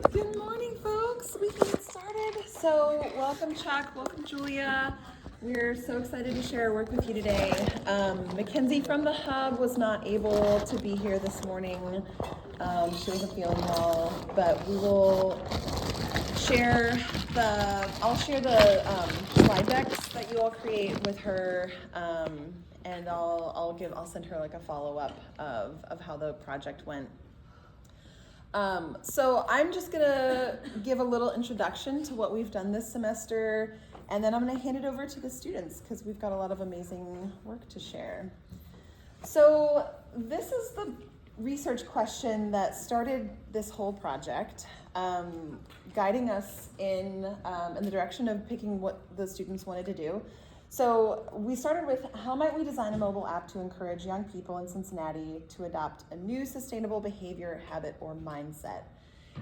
Good morning, folks. We can get started. So, welcome, Chuck. Welcome, Julia. We're so excited to share our work with you today. Mackenzie from the Hub was not able to be here this morning. She wasn't feeling well, but we will share I'll share the slide decks that you all create with her, and I'll send her like a follow-up of how the project went. So I'm just gonna give a little introduction to what we've done this semester, and then I'm gonna hand it over to the students because we've got a lot of amazing work to share. So this is the research question that started this whole project, guiding us in the direction of picking what the students wanted to do. So we started with, how might we design a mobile app to encourage young people in Cincinnati to adopt a new sustainable behavior, habit, or mindset?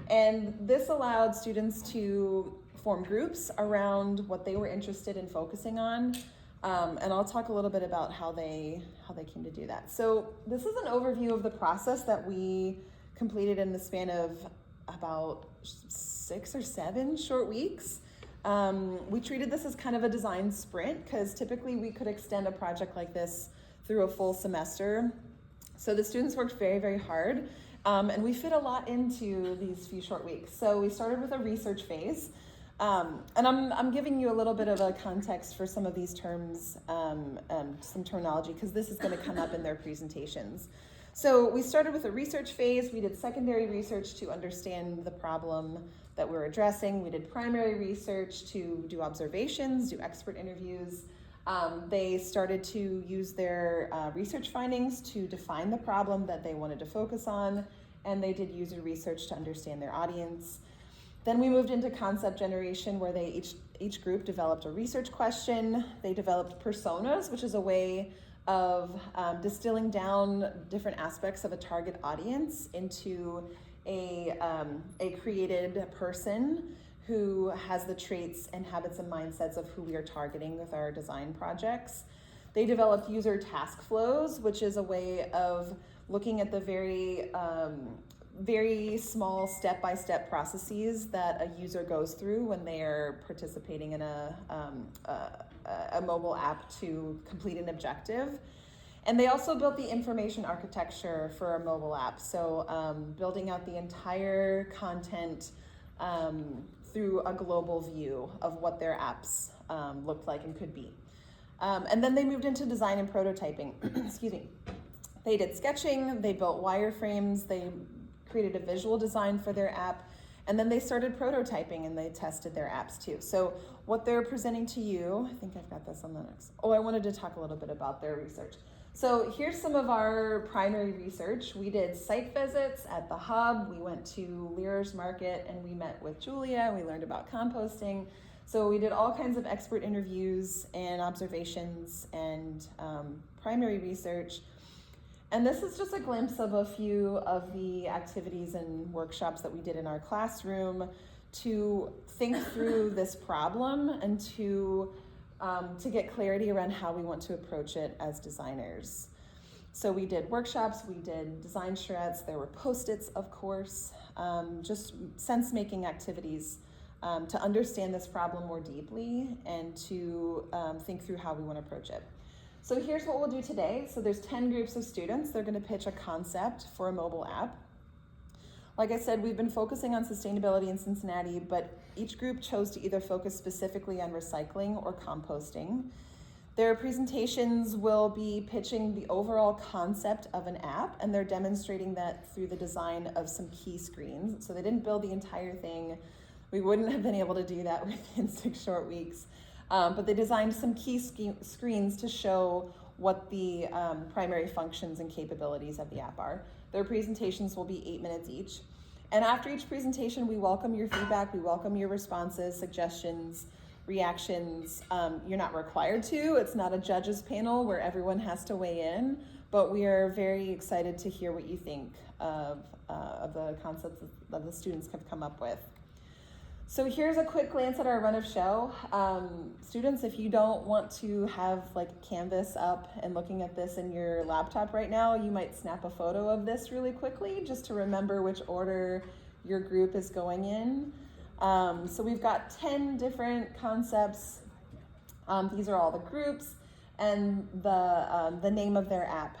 And this allowed students to form groups around what they were interested in focusing on. And I'll talk a little bit about how they came to do that. So this is an overview of the process that we completed in the span of about 6 or 7 short weeks. We treated this as kind of a design sprint because typically we could extend a project like this through a full semester. So the students worked very, very hard, and we fit a lot into these few short weeks. So we started with a research phase, and I'm giving you a little bit of a context for some of these terms, some terminology, because this is going to come up in their presentations. So we started with a research phase. We did secondary research to understand the problem that we're addressing. We did primary research to do observations, do expert interviews. They started to use their research findings to define the problem that they wanted to focus on, and they did user research to understand their audience. Then we moved into concept generation, where they each group developed a research question. They developed personas, which is a way of distilling down different aspects of a target audience into a created person who has the traits and habits and mindsets of who we are targeting with our design projects. They developed user task flows, which is a way of looking at the very small step-by-step processes that a user goes through when they are participating in a mobile app to complete an objective. And they also built the information architecture for a mobile app. So building out the entire content through a global view of what their apps looked like and could be. And then they moved into design and prototyping. Excuse me. They did sketching, they built wireframes, they created a visual design for their app, and then they started prototyping and they tested their apps too. So what they're presenting to you, I think I've got this on the next. Oh, I wanted to talk a little bit about their research. So here's some of our primary research. We did site visits at the Hub. We went to Learer's Market and we met with Julia. We learned about composting. So we did all kinds of expert interviews and observations and primary research. And this is just a glimpse of a few of the activities and workshops that we did in our classroom to think through this problem and to get clarity around how we want to approach it as designers. So we did workshops, we did design charrettes, there were Post-its, of course, just sense-making activities to understand this problem more deeply and to think through how we want to approach it. So here's what we'll do today. So there's 10 groups of students. They're going to pitch a concept for a mobile app. Like I said, we've been focusing on sustainability in Cincinnati, but each group chose to either focus specifically on recycling or composting. Their presentations will be pitching the overall concept of an app, and they're demonstrating that through the design of some key screens. So they didn't build the entire thing. We wouldn't have been able to do that within 6 short weeks. But they designed some key screens to show what the primary functions and capabilities of the app are. Their presentations will be 8 minutes each. And after each presentation, we welcome your feedback, we welcome your responses, suggestions, reactions. You're not required to. It's not a judges panel where everyone has to weigh in, but we are very excited to hear what you think of the concepts that the students have come up with. So here's a quick glance at our run of show. Students, if you don't want to have like Canvas up and looking at this in your laptop right now, you might snap a photo of this really quickly just to remember which order your group is going in. So we've got 10 different concepts. These are all the groups, and the name of their app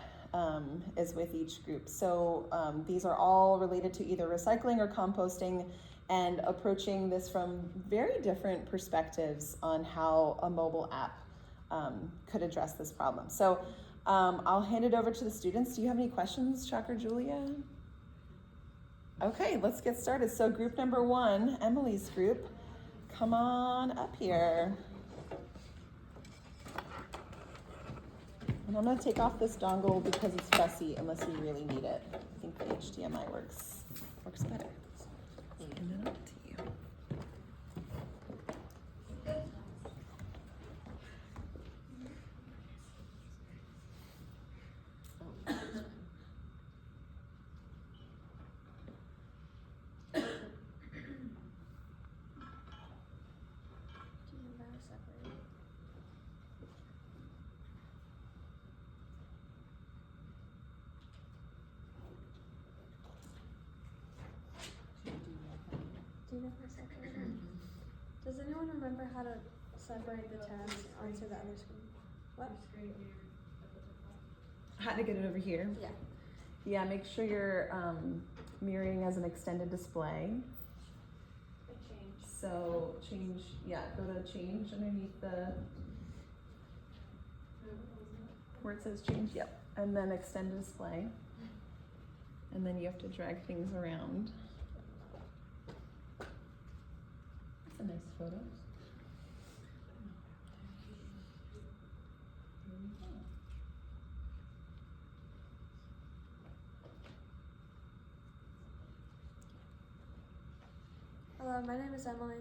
is with each group. So these are all related to either recycling or composting, and approaching this from very different perspectives on how a mobile app could address this problem. So I'll hand it over to the students. Do you have any questions, Chuck or Julia? Okay, let's get started. So group number 1, Emily's group, come on up here. And I'm gonna take off this dongle because it's fussy unless you really need it. I think the HDMI works better. And then up to you. Does anyone remember how to separate the tabs onto the other screen? What? How to get it over here? Yeah. Yeah, make sure you're mirroring as an extended display. So change, go to change underneath where it says change, yep. And then extend display. And then you have to drag things around. That's a nice photo. Hello, my name is Emily.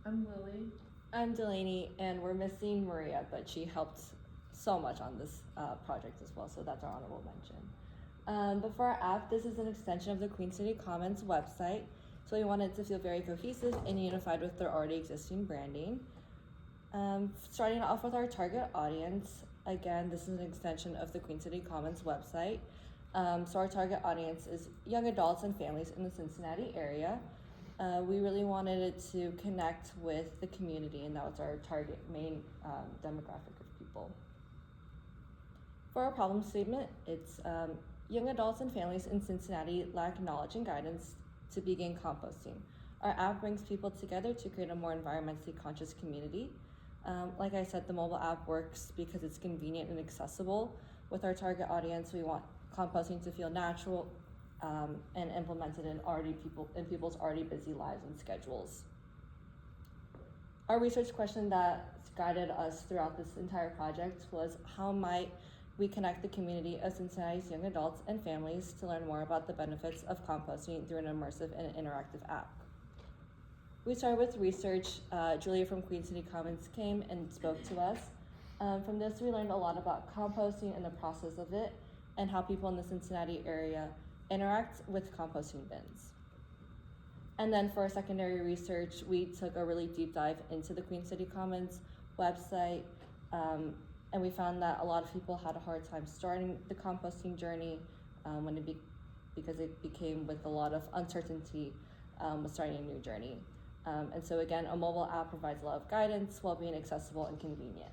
I'm Lily. I'm Delaney, and we're missing Maria, but she helped so much on this project as well, so that's our honorable mention. But for our app, this is an extension of the Queen City Commons website, so we wanted it to feel very cohesive and unified with their already existing branding. Starting off with our target audience, again, this is an extension of the Queen City Commons website. So our target audience is young adults and families in the Cincinnati area. We really wanted it to connect with the community, and that was our target main demographic of people. For our problem statement, it's young adults and families in Cincinnati lack knowledge and guidance to begin composting. Our app brings people together to create a more environmentally conscious community. Like I said, the mobile app works because it's convenient and accessible. With our target audience, we want composting to feel natural, and implemented in people's already busy lives and schedules. Our research question that guided us throughout this entire project was, how might we connect the community of Cincinnati's young adults and families to learn more about the benefits of composting through an immersive and interactive app? We started with research. Julia from Queen City Commons came and spoke to us. From this, we learned a lot about composting and the process of it, and how people in the Cincinnati area interact with composting bins. And then for our secondary research, we took a really deep dive into the Queen City Commons website, and we found that a lot of people had a hard time starting the composting journey because it became with a lot of uncertainty with starting a new journey. And so again, a mobile app provides a lot of guidance while being accessible and convenient.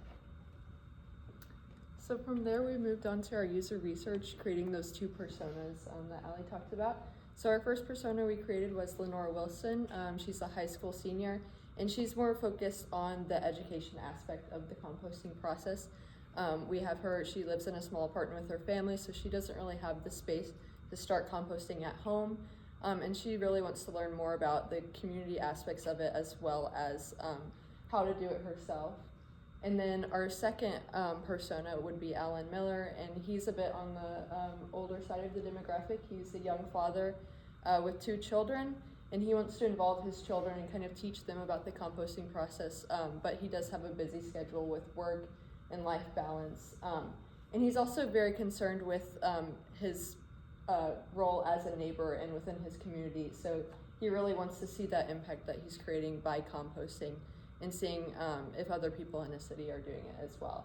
So from there, we moved on to our user research, creating those 2 personas that Allie talked about. So our first persona we created was Lenora Wilson. She's a high school senior, and she's more focused on the education aspect of the composting process. We have her, she lives in a small apartment with her family, so she doesn't really have the space to start composting at home. And she really wants to learn more about the community aspects of it, as well as how to do it herself. And then our second persona would be Alan Miller, and he's a bit on the older side of the demographic. He's a young father with 2 children, and he wants to involve his children and kind of teach them about the composting process, but he does have a busy schedule with work and life balance. And he's also very concerned with his role as a neighbor and within his community, so he really wants to see that impact that he's creating by composting, and seeing if other people in the city are doing it as well.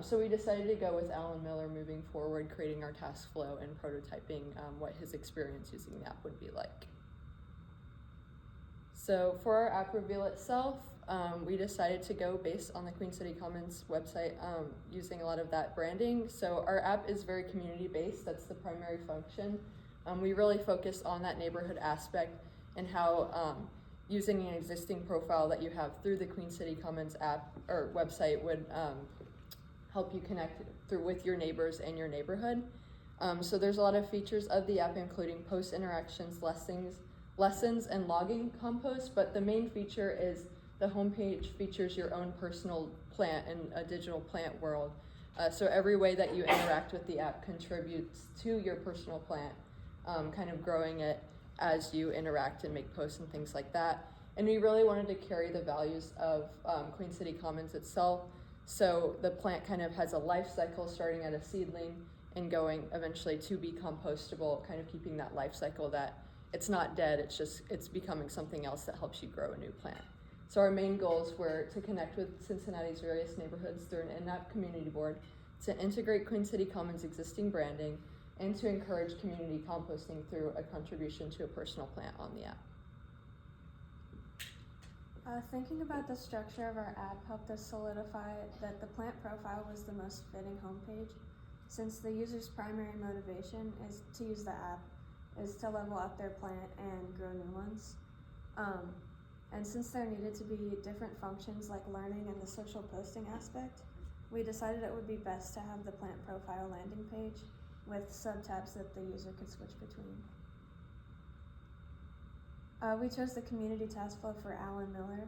So we decided to go with Alan Miller moving forward, creating our task flow and prototyping what his experience using the app would be like. So for our app reveal itself, we decided to go based on the Queen City Commons website, using a lot of that branding. So our app is very community based, that's the primary function. We really focus on that neighborhood aspect and how using an existing profile that you have through the Queen City Commons app or website would help you connect with your neighbors and your neighborhood. So there's a lot of features of the app, including post interactions, lessons, and logging compost, but the main feature is the homepage features your own personal plant in a digital plant world. So every way that you interact with the app contributes to your personal plant, kind of growing it as you interact and make posts and things like that. And we really wanted to carry the values of Queen City Commons itself. So the plant kind of has a life cycle starting at a seedling and going eventually to be compostable, kind of keeping that life cycle that it's not dead, it's becoming something else that helps you grow a new plant. So our main goals were to connect with Cincinnati's various neighborhoods through an in-app community board, to integrate Queen City Commons' existing branding, and to encourage community composting through a contribution to a personal plant on the app. Thinking about the structure of our app helped us solidify that the plant profile was the most fitting homepage, since the user's primary motivation is to use the app is to level up their plant and grow new ones. And since there needed to be different functions like learning and the social posting aspect, we decided it would be best to have the plant profile landing page with sub-tabs that the user could switch between. We chose the community task flow for Alan Miller.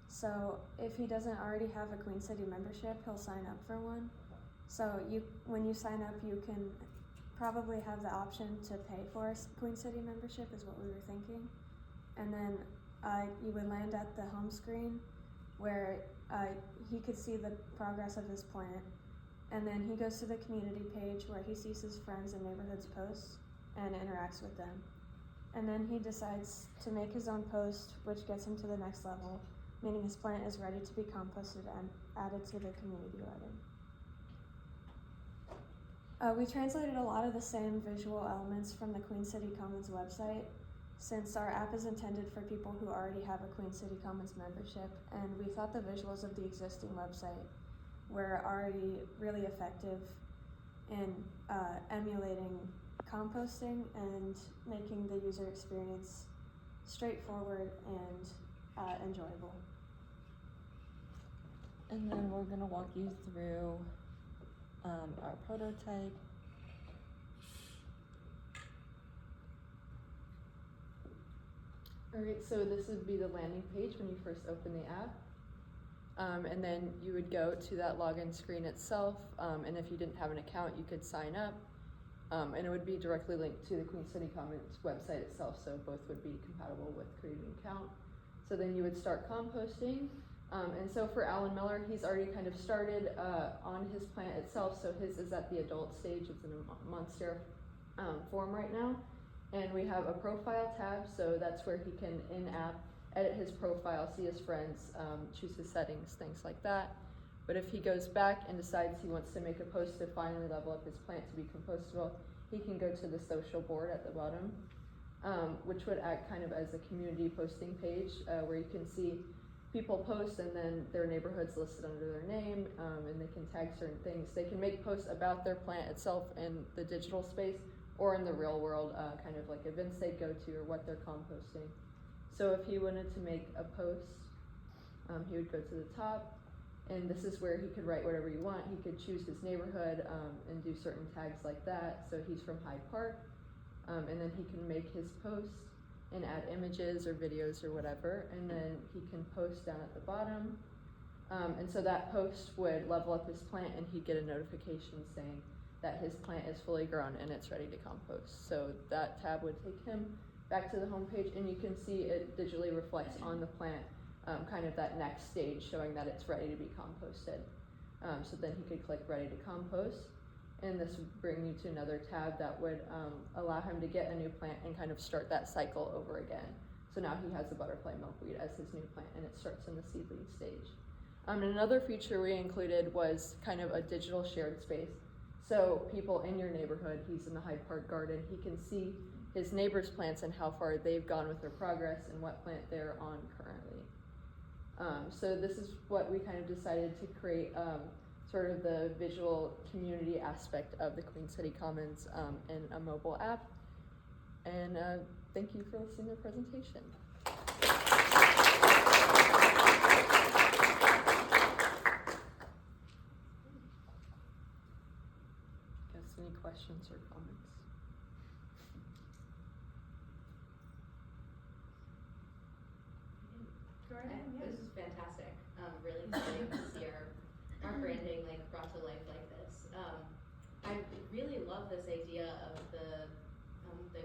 So if he doesn't already have a Queen City membership, he'll sign up for one. So when you sign up, you can probably have the option to pay for a Queen City membership is what we were thinking. And then you would land at the home screen where he could see the progress of his plant. And then he goes to the community page where he sees his friends and neighborhoods posts and interacts with them. And then he decides to make his own post, which gets him to the next level, meaning his plant is ready to be composted and added to the community writing. We translated a lot of the same visual elements from the Queen City Commons website, since our app is intended for people who already have a Queen City Commons membership, and we thought the visuals of the existing website were already really effective in emulating composting and making the user experience straightforward and enjoyable. And then we're gonna walk you through our prototype. All right, so this would be the landing page when you first open the app. And then you would go to that login screen itself, and if you didn't have an account, you could sign up. And it would be directly linked to the Queen City Commons website itself, so both would be compatible with creating an account. So then you would start composting. And so for Alan Miller, he's already kind of started on his plant itself, so his is at the adult stage. It's in a monster form right now. And we have a profile tab, so that's where he can in-app edit his profile, see his friends, choose his settings, things like that. But if he goes back and decides he wants to make a post to finally level up his plant to be compostable, he can go to the social board at the bottom, which would act kind of as a community posting page where you can see people post and then their neighborhood's listed under their name, and they can tag certain things. They can make posts about their plant itself in the digital space or in the real world, kind of like events they go to or what they're composting. So if he wanted to make a post, he would go to the top, and this is where he could write whatever you want. He could choose his neighborhood and do certain tags like that. So he's from Hyde Park, and then he can make his post and add images or videos or whatever, and then he can post down at the bottom. And so that post would level up his plant, and he'd get a notification saying that his plant is fully grown and it's ready to compost. So that tab would take him back to the home page, and you can see it digitally reflects on the plant, kind of that next stage showing that it's ready to be composted. So then he could click ready to compost, and this would bring you to another tab that would allow him to get a new plant and kind of start that cycle over again. So now he has a butterfly milkweed as his new plant, and it starts in the seedling stage. And another feature we included was kind of a digital shared space. So people in your neighborhood, he's in the Hyde Park Garden, he can see his neighbor's plants and how far they've gone with their progress and what plant they're on currently. So this is what we kind of decided to create sort of the visual community aspect of the Queen City Commons in a mobile app. And thank you for listening to the presentation. Guess any questions or comments? This is fantastic. Really exciting to see our branding like brought to life like this. I really love this idea of the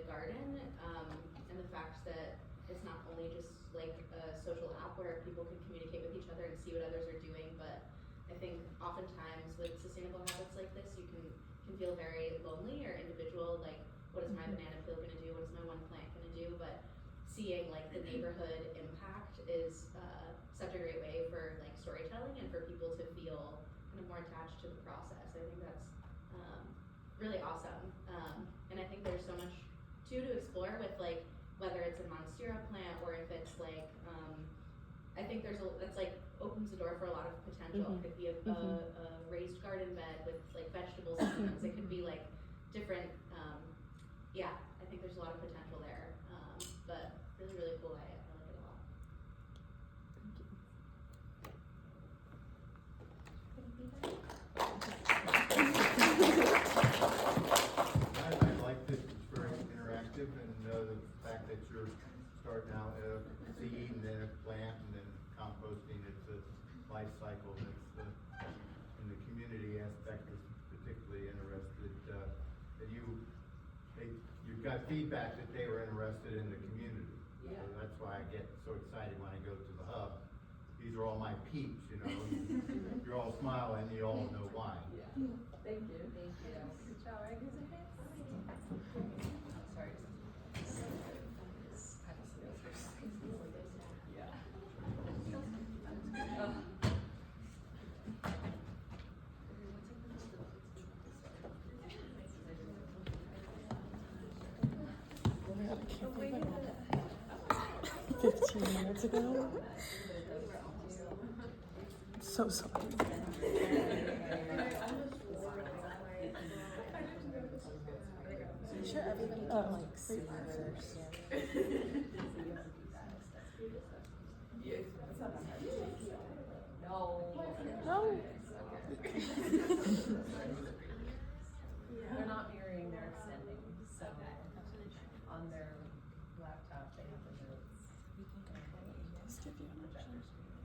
garden and the fact that it's not only just like a social app where people can communicate with each other and see what others are doing, but I think oftentimes with sustainable habits like this, you can feel very lonely or individual. Like, what is my banana peel going to do? What is my one plant going to do? But seeing like the neighborhood impact is such a great way for like storytelling and for people to feel kind of more attached to the process. I think that's really awesome. And I think there's so much too to explore with like whether it's a monstera plant or if it's like I think that's like opens the door for a lot of potential. It could be a raised garden bed with like vegetables and things. It could be like different yeah, I think there's a lot of potential there. But really, really cool. I like it a lot. I like this, it's very interactive, and the fact that you're starting out at a seed and then a plant and then composting, it's a life cycle. That's and the community aspect is particularly interested. That you've got feedback that they were interested in the community. Yeah. So that's why I get so excited when I go to the hub. These are all my peeps, you know. You're all smiling, you all know why. Yeah. Thank you. Thank you. Good job, right? Sorry. I can't believe it. 15 minutes ago. I'm so sorry. I'm sure everybody can like see first. No. They're not mirroring, they're extending, so on their laptop, they have the notes. Just give you an Projector screen.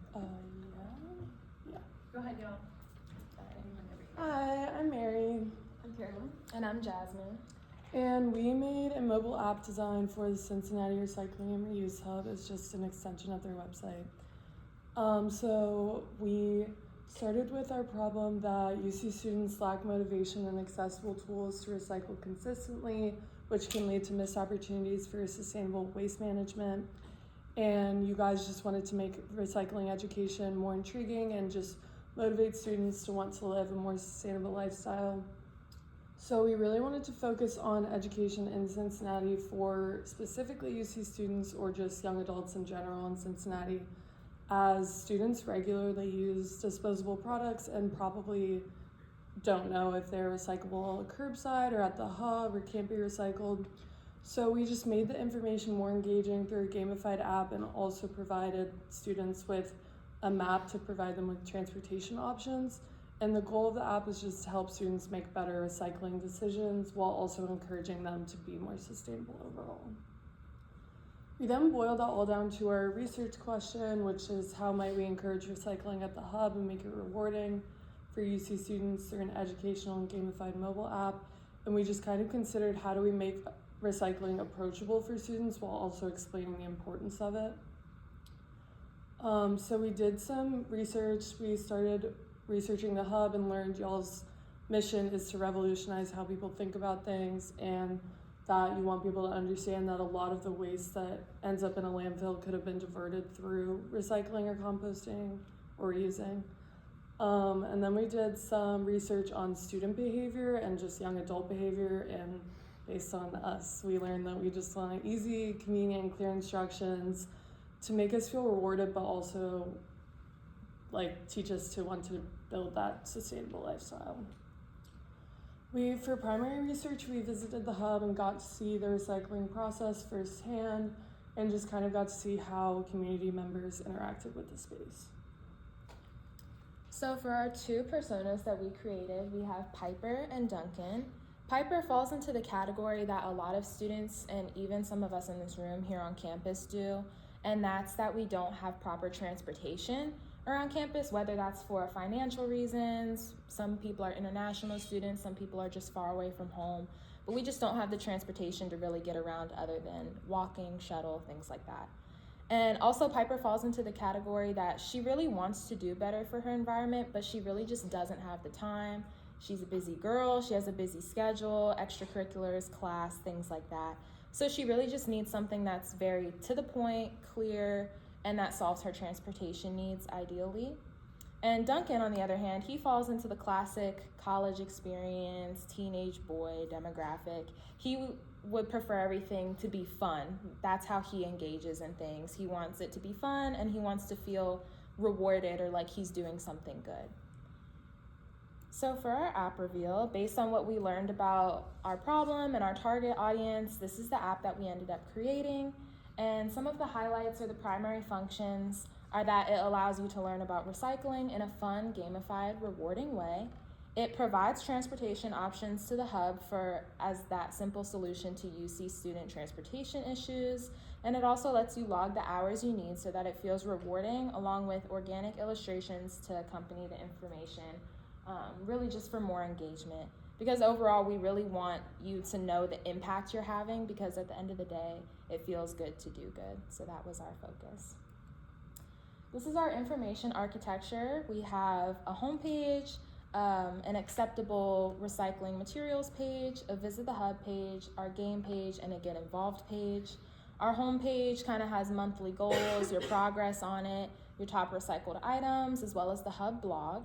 yeah. Go ahead, y'all. Hi, I'm Mary, I'm Carolyn. And I'm Jasmine. and we made a mobile app design for the Cincinnati Recycling and Reuse Hub. It's just an extension of their website. So we started with our problem that UC students lack motivation and accessible tools to recycle consistently, which can lead to missed opportunities for sustainable waste management. And you guys just wanted to make recycling education more intriguing and just motivate students to want to live a more sustainable lifestyle. So we really wanted to focus on education in Cincinnati for specifically UC students or just young adults in general in Cincinnati, as students regularly use disposable products and probably don't know if they're recyclable curbside or at the hub or can't be recycled. So we just made the information more engaging through a gamified app and also provided students with a map to provide them with transportation options. And the goal of the app is just to help students make better recycling decisions while also encouraging them to be more sustainable overall. We then boiled that all down to our research question, which is how might we encourage recycling at the hub and make it rewarding for UC students through an educational and gamified mobile app. And we just kind of considered how do we make recycling approachable for students while also explaining the importance of it. So we did some research. We started researching the hub and learned y'all's mission is to revolutionize how people think about things, and that you want people to understand that a lot of the waste that ends up in a landfill could have been diverted through recycling or composting or reusing. And then we did some research on student behavior and just young adult behavior, and based on us. We learned that we just want easy, convenient, and clear instructions to make us feel rewarded, but also like teach us to want to build that sustainable lifestyle. For primary research, we visited the hub and got to see the recycling process firsthand and just kind of got to see how community members interacted with the space. So for our two personas that we created, we have Piper and Duncan. Piper falls into the category that a lot of students and even some of us in this room here on campus do, and that's that we don't have proper transportation around campus, whether that's for financial reasons. Some people are international students, some people are just far away from home, but we just don't have the transportation to really get around other than walking, shuttle, things like that. And also Piper falls into the category that she really wants to do better for her environment, but she really just doesn't have the time. She's a busy girl, she has a busy schedule, extracurriculars, class, things like that. So she really just needs something that's very to the point, clear, and that solves her transportation needs ideally. And Duncan, on the other hand, he falls into the classic college experience, teenage boy demographic. He would prefer everything to be fun. That's how he engages in things. He wants it to be fun, and he wants to feel rewarded or like he's doing something good. So for our app reveal, based on what we learned about our problem and our target audience, this is the app that we ended up creating. And some of the highlights or the primary functions are that it allows you to learn about recycling in a fun, gamified, rewarding way. It provides transportation options to the hub as that simple solution to UC student transportation issues. And it also lets you log the hours you need so that it feels rewarding, along with organic illustrations to accompany the information, really just for more engagement. Because overall, we really want you to know the impact you're having, because at the end of the day, it feels good to do good. So that was our focus. This is our information architecture. We have a homepage, an acceptable recycling materials page, a visit the hub page, our game page, and a get involved page. Our homepage kind of has monthly goals, your progress on it, your top recycled items, as well as the hub blog.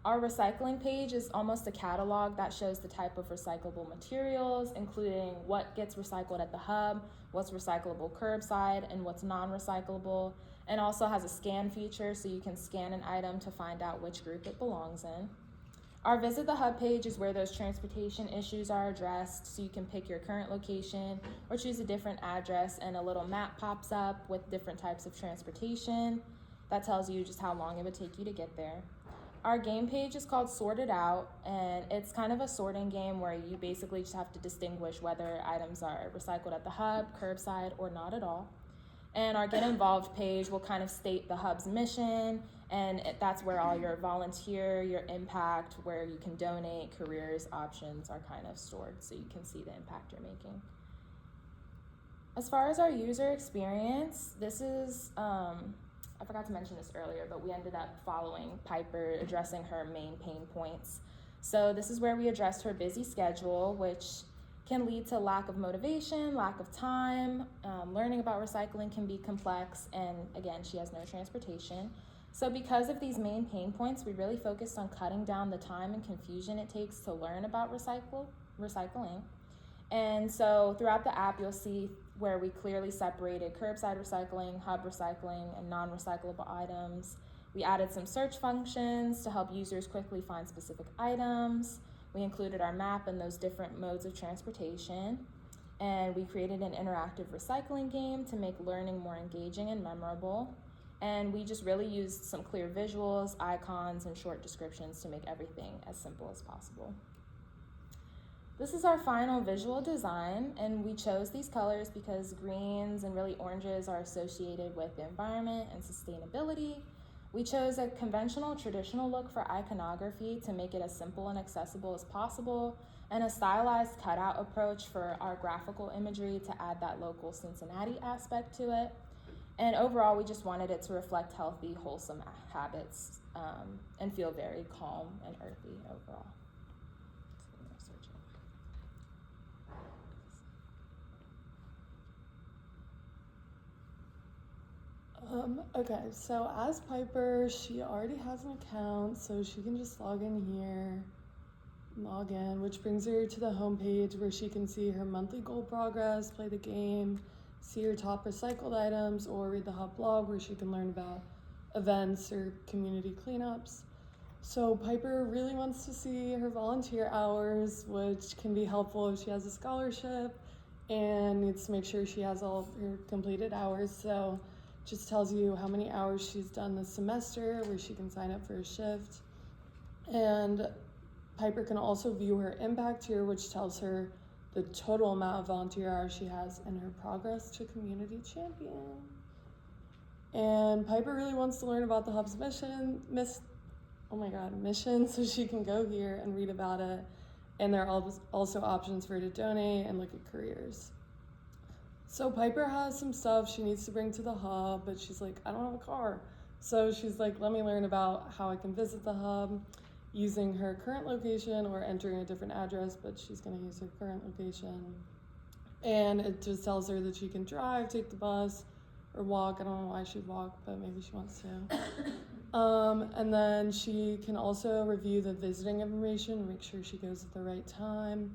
Our recycling page is almost a catalog that shows the type of recyclable materials, including what gets recycled at the hub, what's recyclable curbside, and what's non-recyclable, and also has a scan feature so you can scan an item to find out which group it belongs in. Our Visit the Hub page is where those transportation issues are addressed, so you can pick your current location or choose a different address, and a little map pops up with different types of transportation that tells you just how long it would take you to get there. Our game page is called Sort It Out, and it's kind of a sorting game where you basically just have to distinguish whether items are recycled at the hub, curbside, or not at all. And our Get Involved page will kind of state the hub's mission, and that's where all your volunteer, your impact, where you can donate, careers, options are kind of stored so you can see the impact you're making. As far as our user experience, this is, I forgot to mention this earlier, but we ended up following Piper, addressing her main pain points. So this is where we addressed her busy schedule, which can lead to lack of motivation, lack of time. Learning about recycling can be complex, and again, she has no transportation. So because of these main pain points, we really focused on cutting down the time and confusion it takes to learn about recycling. And so throughout the app, you'll see where we clearly separated curbside recycling, hub recycling, and non-recyclable items. We added some search functions to help users quickly find specific items. We included our map and those different modes of transportation. And we created an interactive recycling game to make learning more engaging and memorable. And we just really used some clear visuals, icons, and short descriptions to make everything as simple as possible. This is our final visual design, and we chose these colors because greens and really oranges are associated with the environment and sustainability. We chose a conventional, traditional look for iconography to make it as simple and accessible as possible, and a stylized cutout approach for our graphical imagery to add that local Cincinnati aspect to it. And overall, we just wanted it to reflect healthy, wholesome habits and feel very calm and earthy overall. Okay, so as Piper, she already has an account, so she can just log in here log in, which brings her to the homepage where she can see her monthly goal progress, play the game, see her top recycled items, or read the Hub blog where she can learn about events or community cleanups. So Piper really wants to see her volunteer hours, which can be helpful if she has a scholarship and needs to make sure she has all of her completed hours. So it just tells you how many hours she's done this semester, where she can sign up for a shift. And Piper can also view her impact here, which tells her the total amount of volunteer hours she has and her progress to community champion. And Piper really wants to learn about the Hub's mission, so she can go here and read about it. And there are also options for her to donate and look at careers. So Piper has some stuff she needs to bring to the Hub, but she's like, I don't have a car. So she's like, let me learn about how I can visit the Hub using her current location or entering a different address, but she's gonna use her current location. And it just tells her that she can drive, take the bus, or walk. I don't know why she'd walk, but maybe she wants to. And then she can also review the visiting information, make sure she goes at the right time,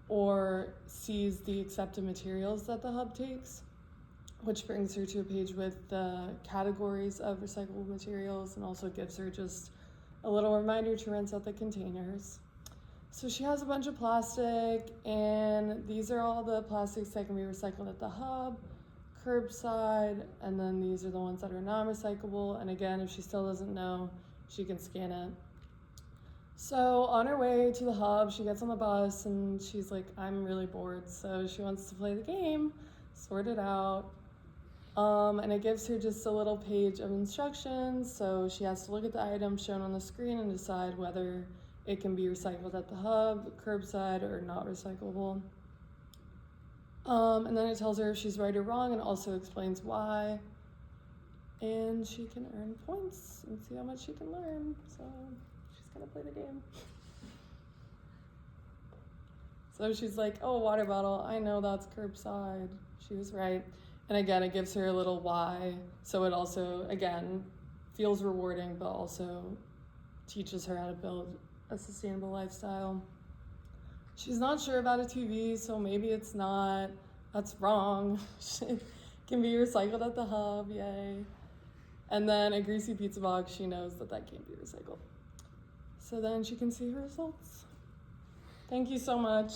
or sees the accepted materials that the Hub takes, which brings her to a page with the categories of recyclable materials and also gives her just a little reminder to rinse out the containers. So she has a bunch of plastic, and these are all the plastics that can be recycled at the Hub, curbside, and then these are the ones that are non-recyclable. And again, if she still doesn't know, she can scan it. So on her way to the Hub, she gets on the bus and she's like, I'm really bored. So she wants to play the game, sort it out. And it gives her just a little page of instructions. So she has to look at the items shown on the screen and decide whether it can be recycled at the Hub, curbside, or not recyclable. And then it tells her if she's right or wrong and also explains why. And she can earn points and see how much she can learn. So she's gonna play the game. So she's like, oh, water bottle, I know that's curbside. She was right. And again, it gives her a little why. So it also, again, feels rewarding, but also teaches her how to build a sustainable lifestyle. She's not sure about a TV, so maybe it's not. That's wrong. It can be recycled at the Hub, yay. And then a greasy pizza box, she knows that that can't be recycled. So then she can see her results. Thank you so much.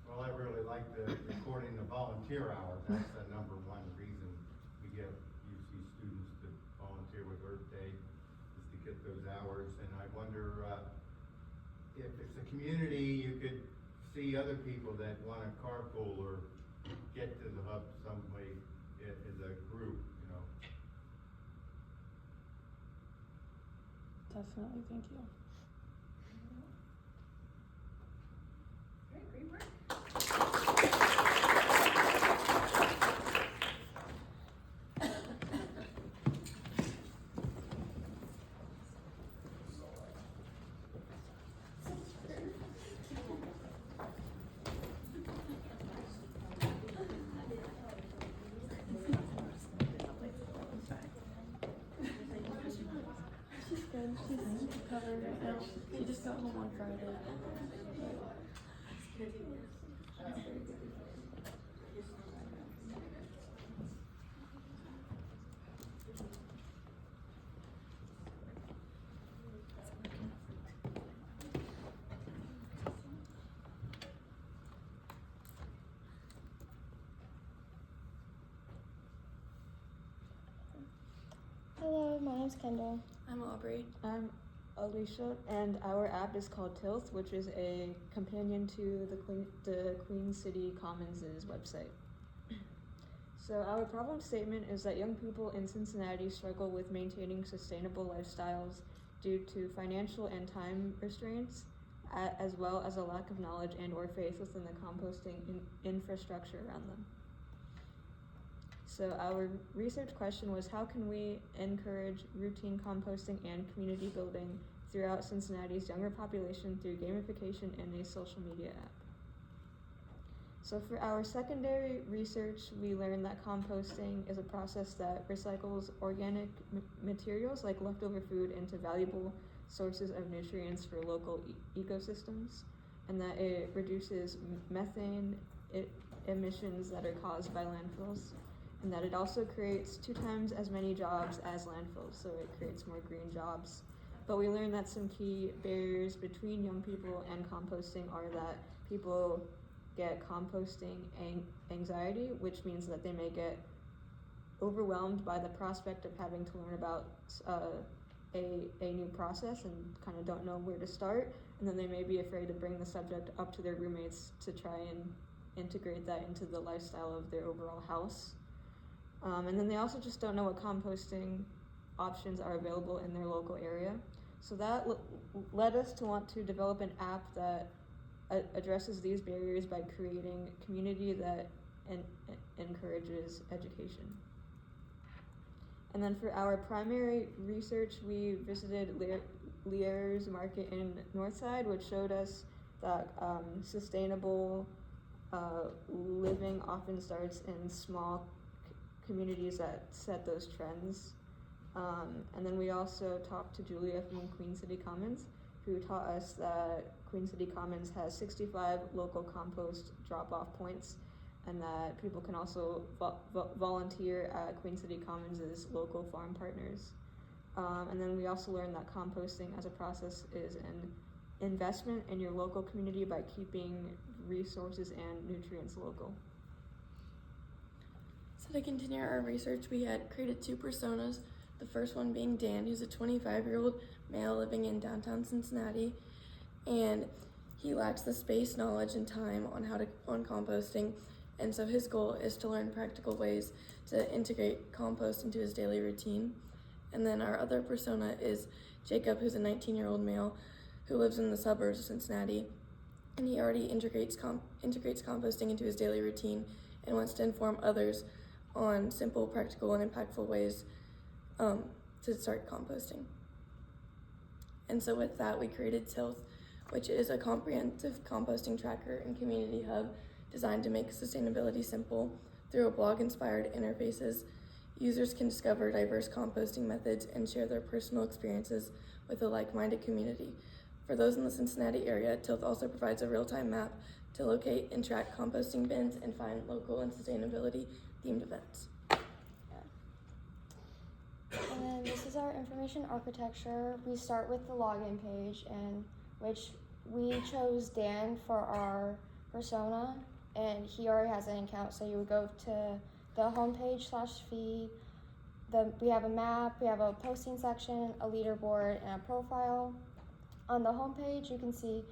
Well, I really like the recording the volunteer hours. That's the number one reason we get UC students to volunteer with Earth Day, is to get those hours. And I wonder if it's a community, you could see other people that want to carpool or get to the Hub some way as a group, you know. Definitely, thank you. Great work. She's good. She's covered right now. She just got home on Friday. Hello, my name's Kendall. I'm Aubrey. I'm Alicia, and our app is called Tilth, which is a companion to the Queen City Commons' website. So our problem statement is that young people in Cincinnati struggle with maintaining sustainable lifestyles due to financial and time restraints, as well as a lack of knowledge and or faith within the composting infrastructure around them. So our research question was, how can we encourage routine composting and community building throughout Cincinnati's younger population through gamification and a social media app? So for our secondary research, we learned that composting is a process that recycles organic materials like leftover food into valuable sources of nutrients for local ecosystems, and that it reduces methane emissions that are caused by landfills, and that it also creates 2 times as many jobs as landfills, so it creates more green jobs. But we learned that some key barriers between young people and composting are that people get composting anxiety, which means that they may get overwhelmed by the prospect of having to learn about a new process and kind of don't know where to start, and then they may be afraid to bring the subject up to their roommates to try and integrate that into the lifestyle of their overall house. And then they also just don't know what composting options are available in their local area. So that led us to want to develop an app that addresses these barriers by creating a community that encourages education. And then for our primary research, we visited Lier's Market in Northside, which showed us that sustainable living often starts in small communities that set those trends. And then we also talked to Julia from Queen City Commons, who taught us that Queen City Commons has 65 local compost drop-off points, and that people can also volunteer at Queen City Commons' local farm partners. And then we also learned that composting as a process is an investment in your local community by keeping resources and nutrients local. So to continue our research, we had created 2 personas, the first one being Dan, who's a 25-year-old male living in downtown Cincinnati, and he lacks the space, knowledge, and time on composting, and so his goal is to learn practical ways to integrate compost into his daily routine. And then our other persona is Jacob, who's a 19-year-old male who lives in the suburbs of Cincinnati, and he already integrates composting into his daily routine and wants to inform others on simple, practical, and impactful ways to start composting. And so with that, we created Tilth, which is a comprehensive composting tracker and community hub designed to make sustainability simple. Through a blog-inspired interfaces, users can discover diverse composting methods and share their personal experiences with a like-minded community. For those in the Cincinnati area, Tilth also provides a real-time map to locate and track composting bins and find local and sustainability-themed events. And then this is our information architecture. We start with the login page, in which we chose Dan for our persona, and he already has an account, so you would go to the homepage /feed. We have a map, we have a posting section, a leaderboard, and a profile. On the homepage, you can see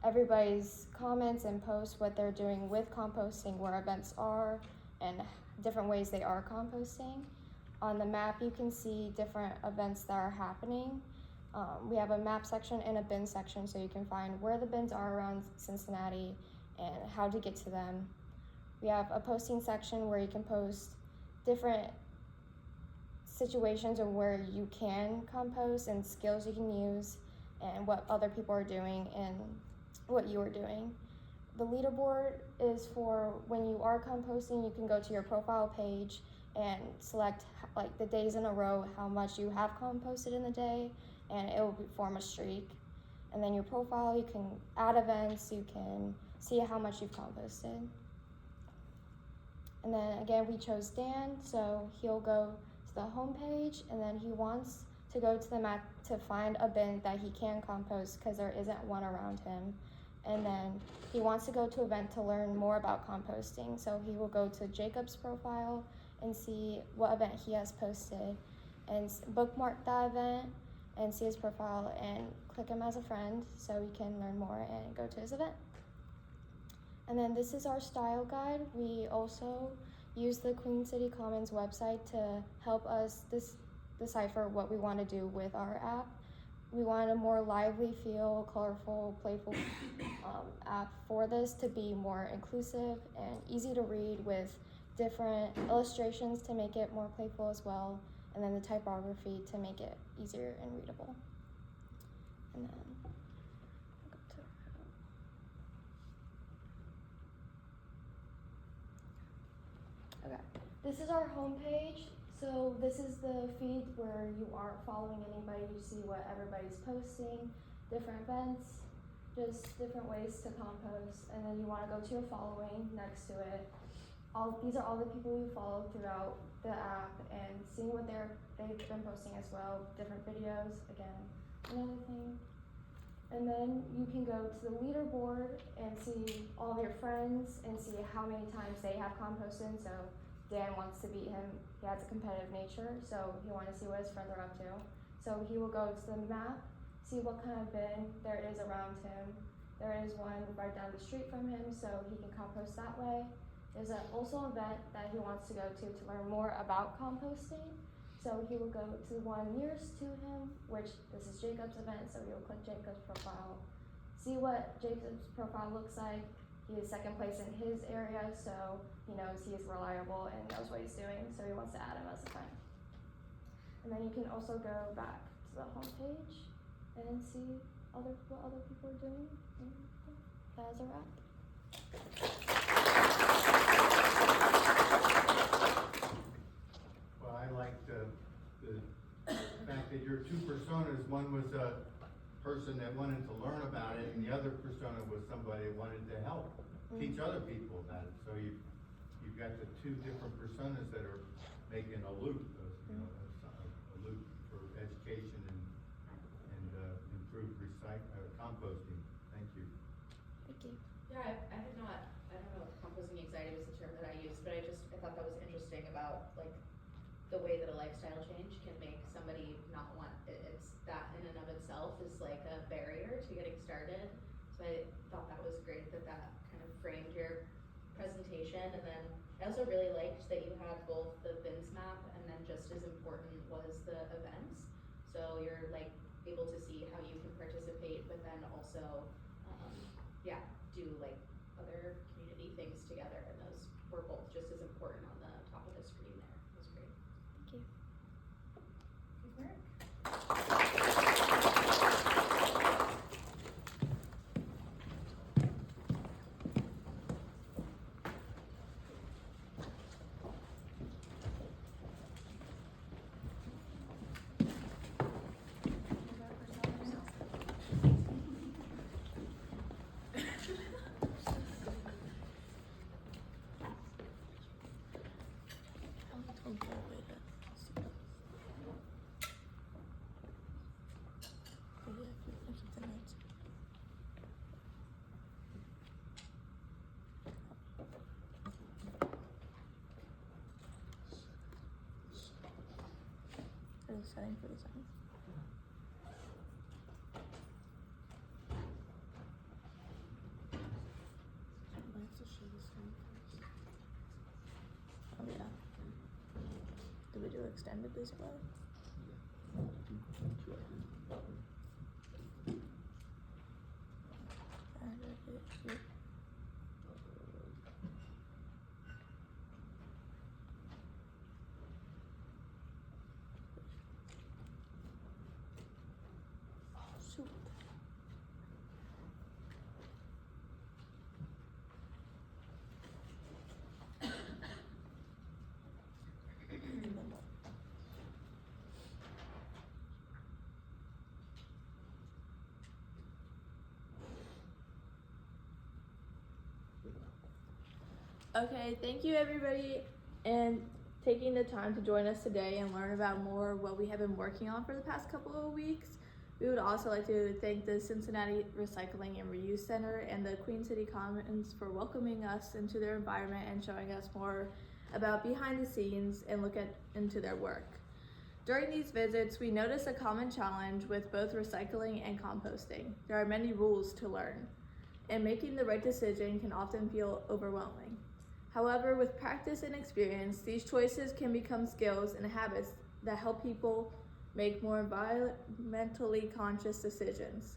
everybody's comments and posts, what they're doing with composting, where events are, and different ways they are composting. On the map, you can see different events that are happening. We have a map section and a bin section, so you can find where the bins are around Cincinnati and how to get to them. We have a posting section where you can post different situations of where you can compost and skills you can use and what other people are doing and what you are doing. The leaderboard is for when you are composting, you can go to your profile page and select like the days in a row, how much you have composted in the day, and it will form a streak. And then your profile, you can add events, you can see how much you've composted. And then again, we chose Dan, so he'll go to the home page, and then he wants to go to the map to find a bin that he can compost because there isn't one around him. And then he wants to go to an event to learn more about composting, so he will go to Jacob's profile and see what event he has posted and bookmark that event and see his profile and click him as a friend so he can learn more and go to his event. And then this is our style guide. We also use the Queen City Commons website to help us decipher what we want to do with our app. We wanted a more lively feel, colorful, playful app for this to be more inclusive and easy to read with different illustrations to make it more playful as well, and then the typography to make it easier and readable. And then Okay. This is our homepage. So this is the feed where you aren't following anybody. You see what everybody's posting, different events, just different ways to compost. And then you want to go to your following next to it. These are all the people you follow throughout the app and seeing what they've been posting as well, different videos, again, another thing. And then you can go to the leaderboard and see all of your friends and see how many times they have composted. So Dan wants to beat him. He has a competitive nature, so he wants to see what his friends are up to. So he will go to the map, see what kind of bin there is around him. There is one right down the street from him, so he can compost that way. There's also an event that he wants to go to learn more about composting. So he will go to the one nearest to him, which this is Jacob's event, so he will click Jacob's profile, see what Jacob's profile looks like. He is second place in his area, so he knows he is reliable and knows what he's doing, so he wants to add him as a friend. And then you can also go back to the homepage and see what other people are doing. And that is a wrap. Well, I like the fact that your two personas, one was a person that wanted to learn about it, and the other persona was somebody that wanted to help teach other people about it. So you've got the two different personas that are making a loop, a loop for education and improved composting. Thank you. Thank you. Yeah, I had not, I don't know if composting anxiety was the term that I used, but I thought that was interesting about like the way that a lifestyle change can make somebody not want, it's that in and of itself is like a barrier to getting started. So I thought that was great that kind of framed your presentation. And then I also really liked that you had both the bins map and then just as important was the events. So you're like able to see how you can participate, but then also, do like other community things together. And those were both just as important on the top of the screen there. It was great. Thank you. Good work. Setting for the time. I have to show the screen first. Oh yeah. Do we do extended display? Okay, thank you everybody and taking the time to join us today and learn about more what we have been working on for the past couple of weeks. We would also like to thank the Cincinnati Recycling and Reuse Center and the Queen City Commons for welcoming us into their environment and showing us more about behind the scenes and look into their work. During these visits, we noticed a common challenge with both recycling and composting. There are many rules to learn, and making the right decision can often feel overwhelming. However, with practice and experience, these choices can become skills and habits that help people make more environmentally conscious decisions.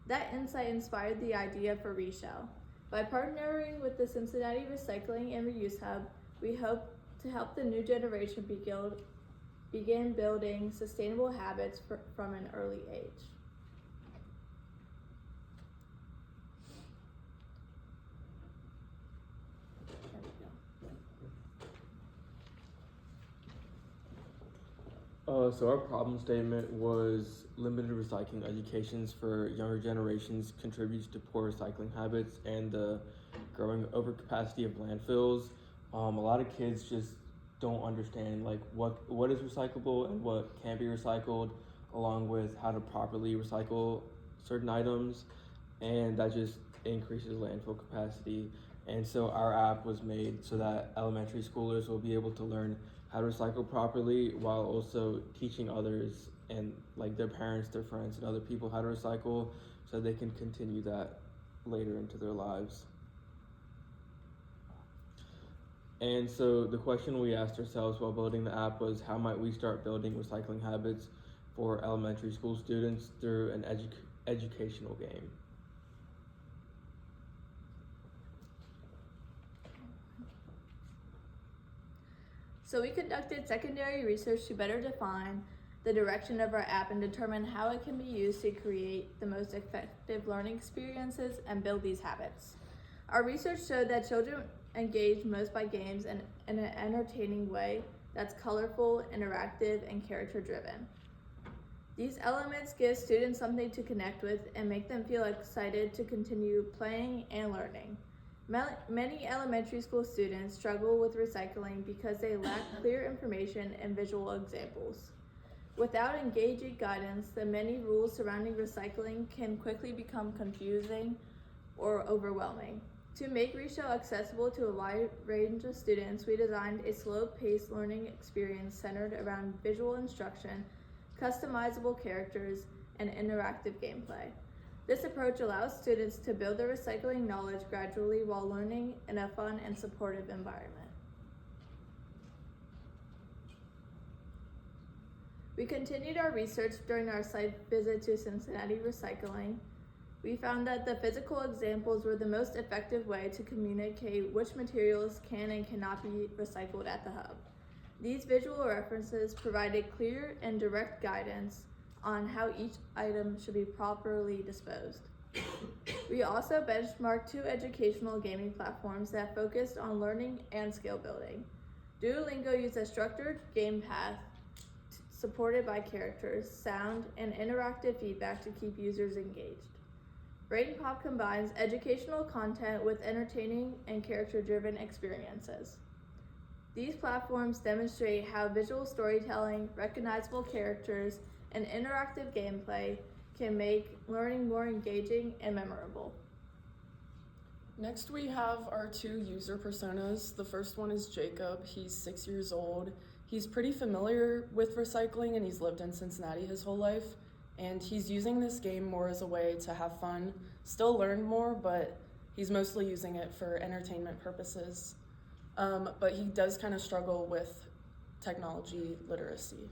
That insight inspired the idea for Reshell. By partnering with the Cincinnati Recycling and Reuse Hub, we hope to help the new generation begin building sustainable habits from an early age. So our problem statement was limited recycling educations for younger generations contributes to poor recycling habits and the growing overcapacity of landfills. A lot of kids just don't understand like what is recyclable and what can be recycled, along with how to properly recycle certain items, and that just increases landfill capacity. And so our app was made so that elementary schoolers will be able to learn how to recycle properly while also teaching others and like their parents, their friends, and other people how to recycle so they can continue that later into their lives. And so the question we asked ourselves while building the app was, how might we start building recycling habits for elementary school students through an educational game? So we conducted secondary research to better define the direction of our app and determine how it can be used to create the most effective learning experiences and build these habits. Our research showed that children engage most by games in an entertaining way that's colorful, interactive, and character-driven. These elements give students something to connect with and make them feel excited to continue playing and learning. Many elementary school students struggle with recycling because they lack clear information and visual examples. Without engaging guidance, the many rules surrounding recycling can quickly become confusing or overwhelming. To make Reshow accessible to a wide range of students, we designed a slow-paced learning experience centered around visual instruction, customizable characters, and interactive gameplay. This approach allows students to build their recycling knowledge gradually while learning in a fun and supportive environment. We continued our research during our site visit to Cincinnati Recycling. We found that the physical examples were the most effective way to communicate which materials can and cannot be recycled at the hub. These visual references provided clear and direct guidance on how each item should be properly disposed. We also benchmarked 2 educational gaming platforms that focused on learning and skill building. Duolingo used a structured game path supported by characters, sound, and interactive feedback to keep users engaged. BrainPop combines educational content with entertaining and character-driven experiences. These platforms demonstrate how visual storytelling, recognizable characters, and interactive gameplay can make learning more engaging and memorable. Next, we have our 2 user personas. The first one is Jacob. He's 6 years old. He's pretty familiar with recycling and he's lived in Cincinnati his whole life. And he's using this game more as a way to have fun, still learn more, but he's mostly using it for entertainment purposes. But he does kind of struggle with technology literacy.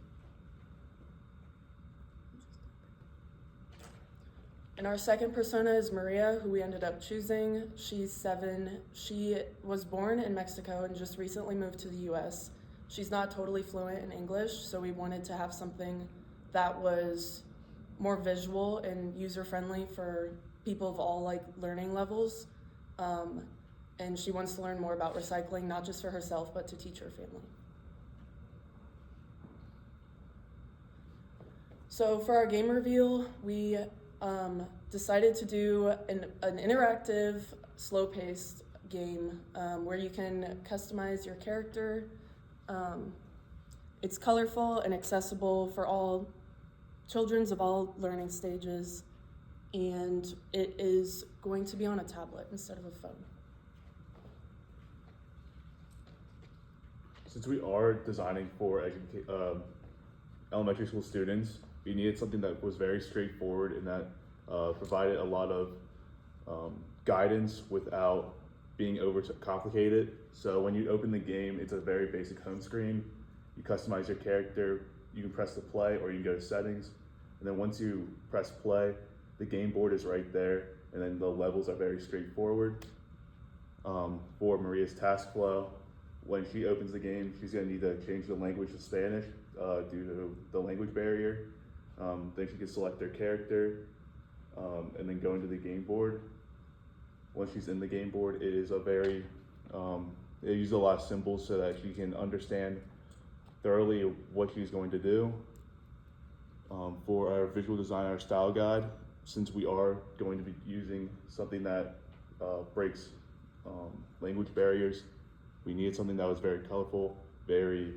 And our second persona is Maria, who we ended up choosing. She's 7. She was born in Mexico and just recently moved to the US. She's not totally fluent in English, so we wanted to have something that was more visual and user-friendly for people of all learning levels. And she wants to learn more about recycling, not just for herself, but to teach her family. So for our game reveal, we decided to do an interactive, slow-paced game where you can customize your character. It's colorful and accessible for all children of all learning stages, and it is going to be on a tablet instead of a phone. Since we are designing for elementary school students, we needed something that was very straightforward and that provided a lot of guidance without being over complicated. So when you open the game, it's a very basic home screen. You customize your character, you can press the play or you can go to settings. And then once you press play, the game board is right there, and then the levels are very straightforward. For Maria's task flow, when she opens the game, she's gonna need to change the language to Spanish due to the language barrier. Then she can select her character and then go into the game board. Once she's in the game board, it is a very, they use a lot of symbols so that she can understand thoroughly what she's going to do. for our visual design, our style guide, since we are going to be using something that breaks language barriers, we needed something that was very colorful, very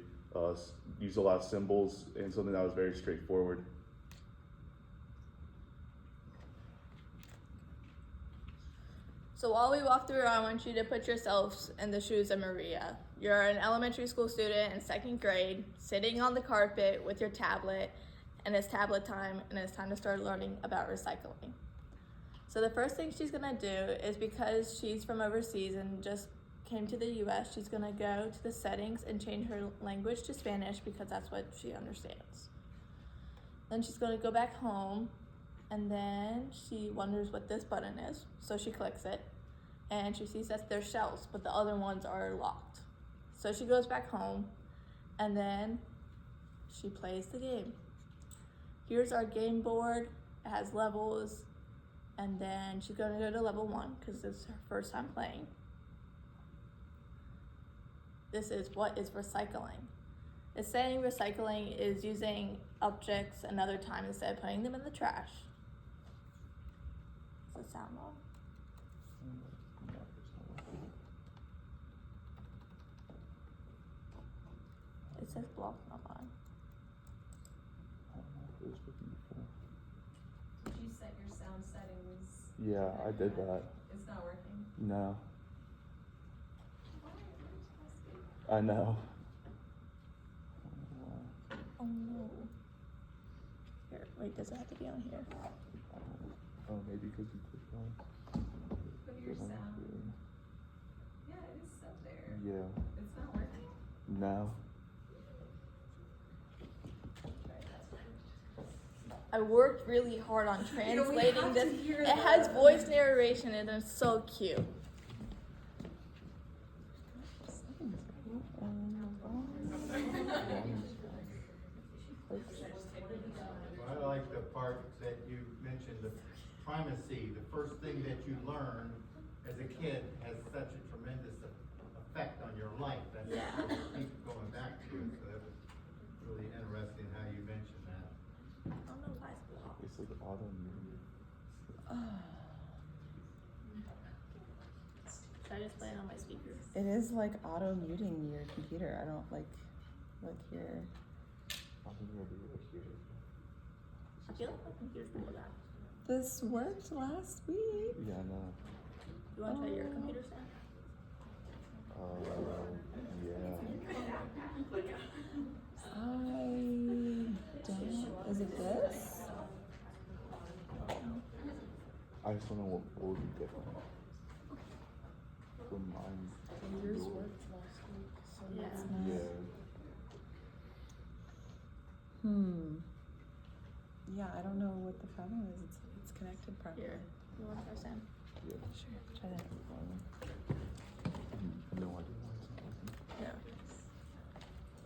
used a lot of symbols, and something that was very straightforward. So while we walk through, I want you to put yourselves in the shoes of Maria. You're an elementary school student in 2nd grade, sitting on the carpet with your tablet, and it's tablet time, and it's time to start learning about recycling. So the first thing she's gonna do is, because she's from overseas and just came to the US, she's gonna go to the settings and change her language to Spanish because that's what she understands. Then she's gonna go back home, and then she wonders what this button is, so she clicks it, and she sees that there's shells, but the other ones are locked. So she goes back home, and then she plays the game. Here's our game board. It has levels, and then she's gonna go to level 1 because it's her first time playing. This is what is recycling. It's saying recycling is using objects another time instead of putting them in the trash. Does it sound wrong? It says block not on. Did you set your sound settings? Yeah, I did that. It's not working? No. I know. Oh no. Here, wait, does it have to be on here? Oh, maybe because you clicked on. Put your sound. Yeah, it is set there. Yeah. It's not working? No. I worked really hard on translating have this. to hear It has the- voice narration and it's so cute. Well, I like the part that you mentioned, the primacy, the first thing that you learn as a kid has such a tremendous effect on your life. That's what you keep going back to it, so that was really interesting how you mentioned that. I don't know why it's blocked. It's like auto mute. Should I just play it on my speaker? It is like auto muting your computer. I don't like here. I think it'll be right here. I feel like my computer's below that. This worked last week. Yeah, I know. You want to try your computer stand? Yeah. I don't. Is it this? I just don't know what would be different from mine. Yours worked last week, so Yeah. it's Yeah. Yeah, I don't know what the problem is. It's connected properly. Here. You want to try Sam? Yeah. Sure. Try that. No idea why it's not working. Yeah.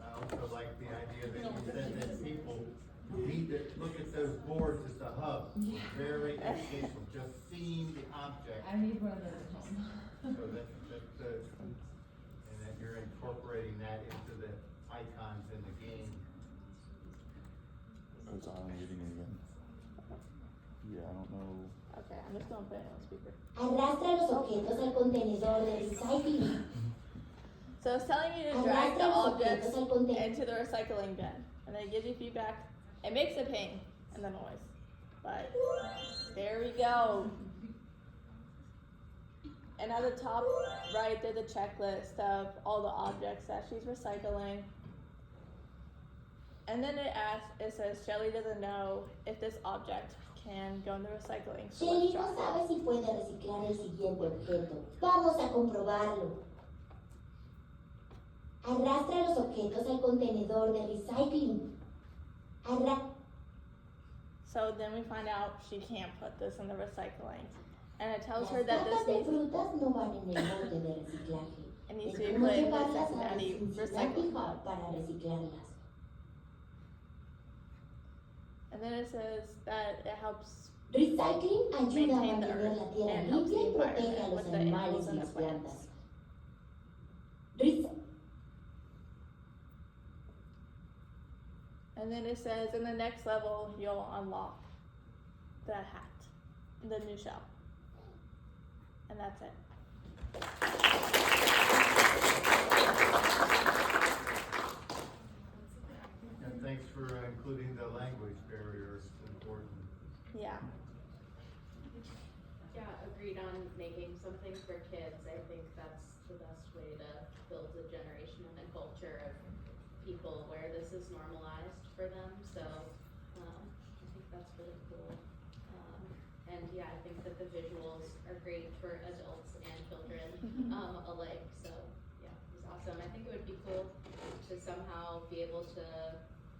I also like the idea that you said that people need to look at those boards as a hub. It's very educational, just seeing the object. I need one of those at home. So and that you're incorporating that into the icons in the game. Oh, it's auto muting again. Yeah, I don't know. Okay, I'm just going to put it on speaker. Arrastra los objetos al contenedor de recycling. So it's telling you to drag the Arrastra los objects objetos al contenedor. into the recycling bin, and then it gives you feedback. It makes a ping and the noise, but there we go. And at the top right, there's a checklist of all the objects that she's recycling. And then it says Shelly doesn't know if this object can go in the recycling. So Shelly let's no try. sabe si puede reciclar el siguiente objeto. Vamos a comprobarlo. Arrastra los objetos al contenedor de recycling. So then we find out she can't put this in the recycling. And it tells her Las that latas this de needs, frutas no van en el bote de reciclaje. it needs Es to be como put in the llevarlas a Cincinnati Cincinnati recycling Hub hub. para reciclarlas. And then it says that it helps Recycling ayuda a maintain the mantener earth la tierra and helps limpia y the protege a environment los with the animales animals y and the las plants. plantas. Rec- And then it says in the next level, you'll unlock the hat, the new shell. And that's it. And thanks for including the language barrier, it's important. Yeah. Yeah, agreed on making something for kids. I think that's the best way to build a generation and a culture of people where this is normalized for them. So I think that's really cool. And yeah, I think that the visuals are great for adults and children alike. So yeah, it was awesome. I think it would be cool to somehow be able to,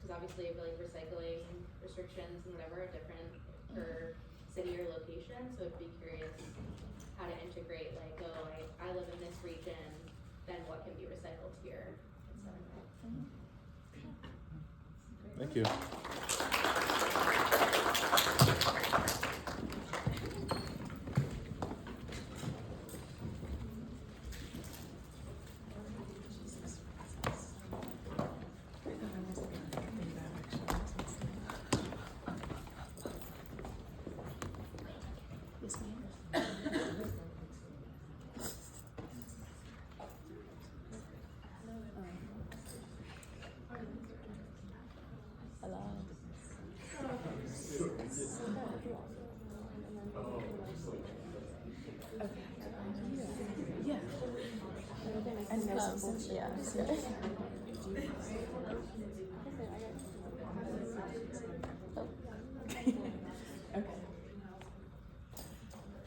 because obviously like recycling restrictions and whatever are different per city or location. So I'd be curious how to integrate like, oh, I live in this region, then what can be recycled here, etc. Thank you.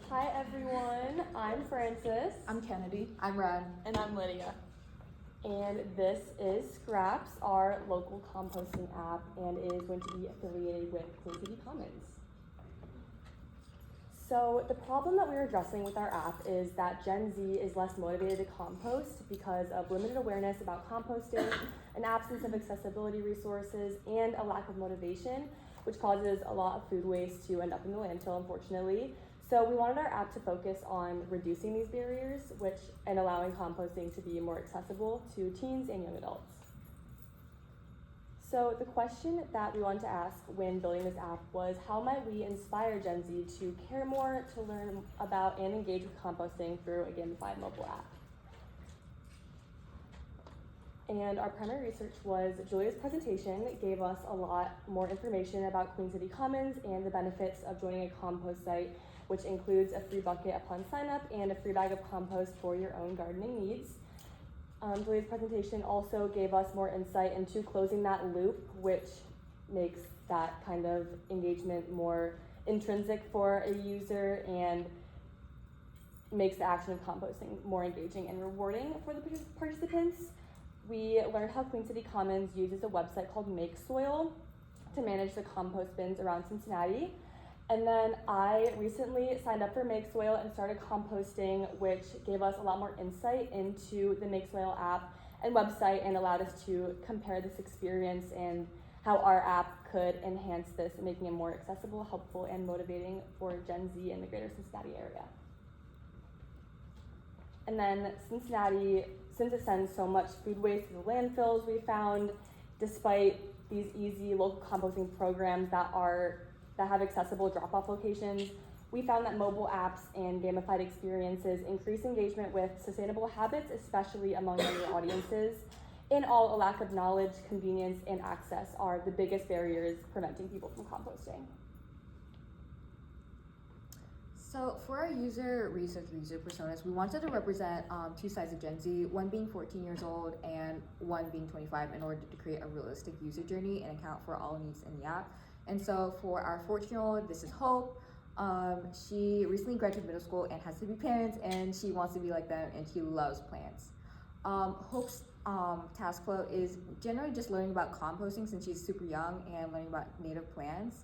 Hi everyone, I'm Francis. I'm Kennedy. I'm Ren. And I'm Lydia. And this is Scraps, our local composting app, and it is going to be affiliated with Queen City Commons. So the problem that we're addressing with our app is that Gen Z is less motivated to compost because of limited awareness about composting, an absence of accessibility resources, and a lack of motivation, which causes a lot of food waste to end up in the landfill, unfortunately. So we wanted our app to focus on reducing these barriers, and allowing composting to be more accessible to teens and young adults. So the question that we wanted to ask when building this app was, how might we inspire Gen Z to care more, to learn about and engage with composting through a gamified mobile app? And our primary research was Julia's presentation gave us a lot more information about Queen City Commons and the benefits of joining a compost site, which includes a free bucket upon sign up and a free bag of compost for your own gardening needs. Julia's presentation also gave us more insight into closing that loop, which makes that kind of engagement more intrinsic for a user and makes the action of composting more engaging and rewarding for the participants. We learned how Queen City Commons uses a website called MakeSoil to manage the compost bins around Cincinnati. And then I recently signed up for MakeSoil and started composting, which gave us a lot more insight into the MakeSoil app and website and allowed us to compare this experience and how our app could enhance this, making it more accessible, helpful, and motivating for Gen Z in the greater Cincinnati area. And then Cincinnati, since it sends so much food waste to the landfills, we found, despite these easy local composting programs that have accessible drop-off locations, we found that mobile apps and gamified experiences increase engagement with sustainable habits, especially among younger audiences. In all, a lack of knowledge, convenience, and access are the biggest barriers preventing people from composting. So for our user research, user personas, we wanted to represent two sides of Gen Z, one being 14 years old and one being 25, in order to create a realistic user journey and account for all needs in the app. And so for our 14-year-old, this is Hope. She recently graduated middle school and has 3 parents, and she wants to be like them, and she loves plants. Hope's task flow is generally just learning about composting since she's super young and learning about native plants.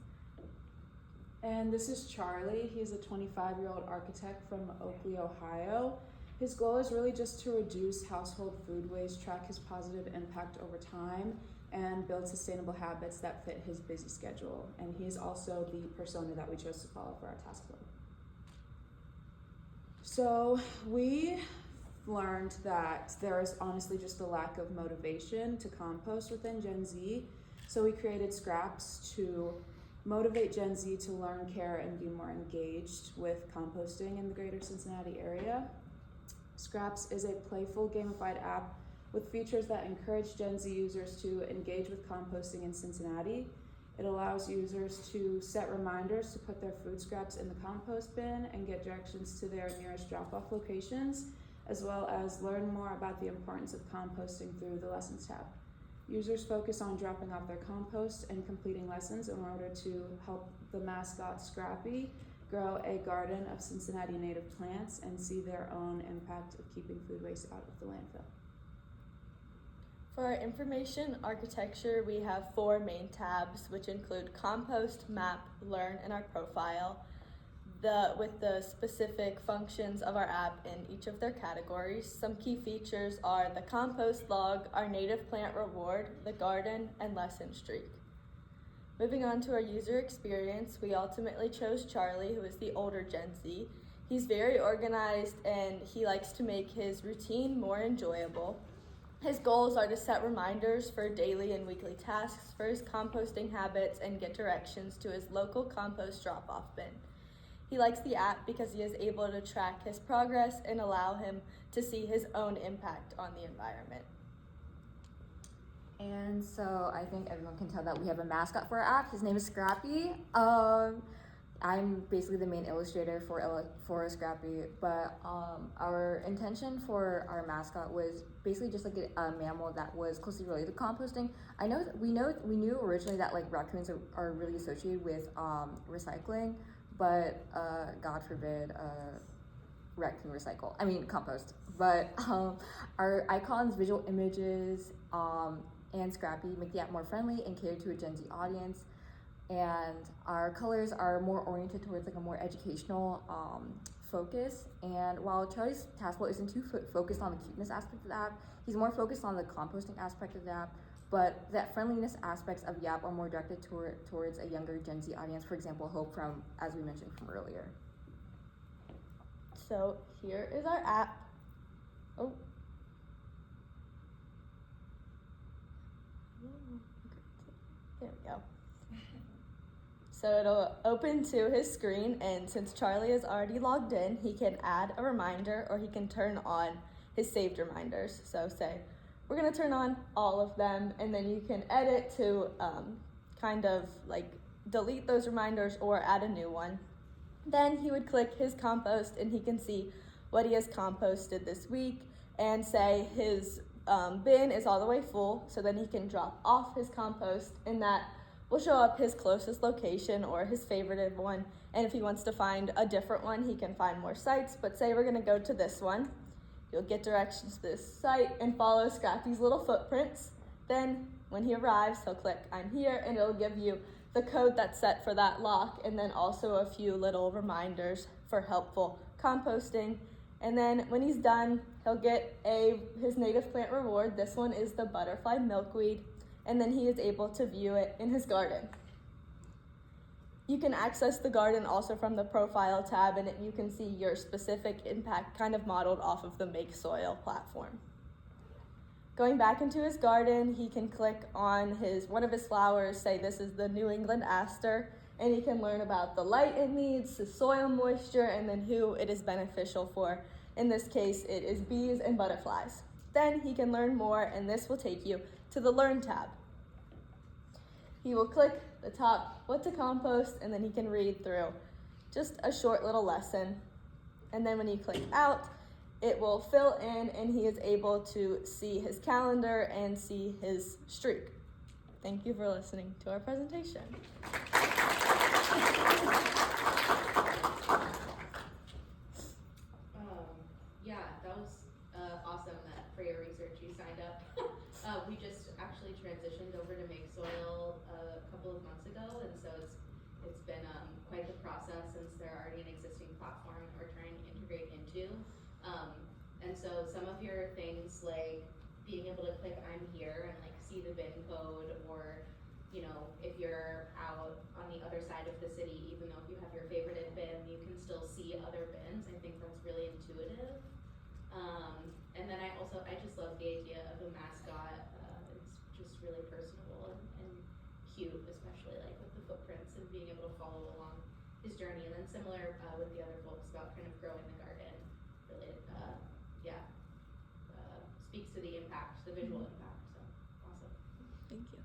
And this is Charlie. He's a 25-year-old architect from Oakley, Ohio. His goal is really just to reduce household food waste, track his positive impact over time, and build sustainable habits that fit his busy schedule. And he is also the persona that we chose to follow for our task flow. So we learned that there is honestly just a lack of motivation to compost within Gen Z. So we created Scraps to motivate Gen Z to learn, care, and be more engaged with composting in the greater Cincinnati area. Scraps is a playful, gamified app with features that encourage Gen Z users to engage with composting in Cincinnati. It allows users to set reminders to put their food scraps in the compost bin and get directions to their nearest drop-off locations, as well as learn more about the importance of composting through the Lessons tab. Users focus on dropping off their compost and completing lessons in order to help the mascot Scrappy grow a garden of Cincinnati native plants and see their own impact of keeping food waste out of the landfill. For our information architecture, we have 4 main tabs, which include compost, map, learn, and our profile. With the specific functions of our app in each of their categories. Some key features are the compost log, our native plant reward, the garden, and lesson streak. Moving on to our user experience, we ultimately chose Charlie, who is the older Gen Z. He's very organized and he likes to make his routine more enjoyable. His goals are to set reminders for daily and weekly tasks for his composting habits and get directions to his local compost drop-off bin. He likes the app because he is able to track his progress and allow him to see his own impact on the environment. And so I think everyone can tell that we have a mascot for our app. His name is Scrappy. I'm basically the main illustrator for Scrappy, but our intention for our mascot was basically just like a mammal that was closely related to composting. We knew originally that like raccoons are really associated with recycling, but God forbid raccoon compost. But our icons, visual images, and Scrappy make the app more friendly and cater to a Gen Z audience. And our colors are more oriented towards like a more educational focus. And while Charlie's task force isn't too focused on the cuteness aspect of the app, he's more focused on the composting aspect of the app. But that friendliness aspects of the app are more directed towards a younger Gen Z audience. For example, Hope from, as we mentioned from earlier. So here is our app. Oh. There we go. So it'll open to his screen, and since Charlie is already logged in, he can add a reminder or he can turn on his saved reminders. So say, we're gonna turn on all of them, and then you can edit to kind of like delete those reminders or add a new one. Then he would click his compost and he can see what he has composted this week and say his bin is all the way full, so then he can drop off his compost, and that will show up his closest location or his favorited one. And if he wants to find a different one, he can find more sites, but say we're gonna go to this one. You'll get directions to this site and follow Scrappy's little footprints. Then when he arrives, he'll click I'm here, and it'll give you the code that's set for that lock, and then also a few little reminders for helpful composting. And then when he's done, he'll get his native plant reward. This one is the butterfly milkweed, and then he is able to view it in his garden. You can access the garden also from the profile tab, and you can see your specific impact kind of modeled off of the Make Soil platform. Going back into his garden, he can click on one of his flowers, say this is the New England aster, and he can learn about the light it needs, the soil moisture, and then who it is beneficial for. In this case, it is bees and butterflies. Then he can learn more, and this will take you to the Learn tab. He will click the top, what to compost, and then he can read through just a short little lesson. And then when you click out, it will fill in, and he is able to see his calendar and see his streak. Thank you for listening to our presentation. Yeah, that was awesome that for your research you signed up. We just actually transitioned over to Make Soil a couple of months ago, and so it's been quite the process since they're already an existing platform we're trying to integrate into. And so some of your things like being able to click I'm here and like see the bin code, or if you're out on the other side of the city, even though if you have your favorited bin, you can still see other bins. I think that's really intuitive. And then I just love the idea of a mascot. It's just really personable and and being able to follow along his journey. And then similar with the other folks about kind of growing the garden, really, speaks to the impact, the visual impact. So awesome. Thank you.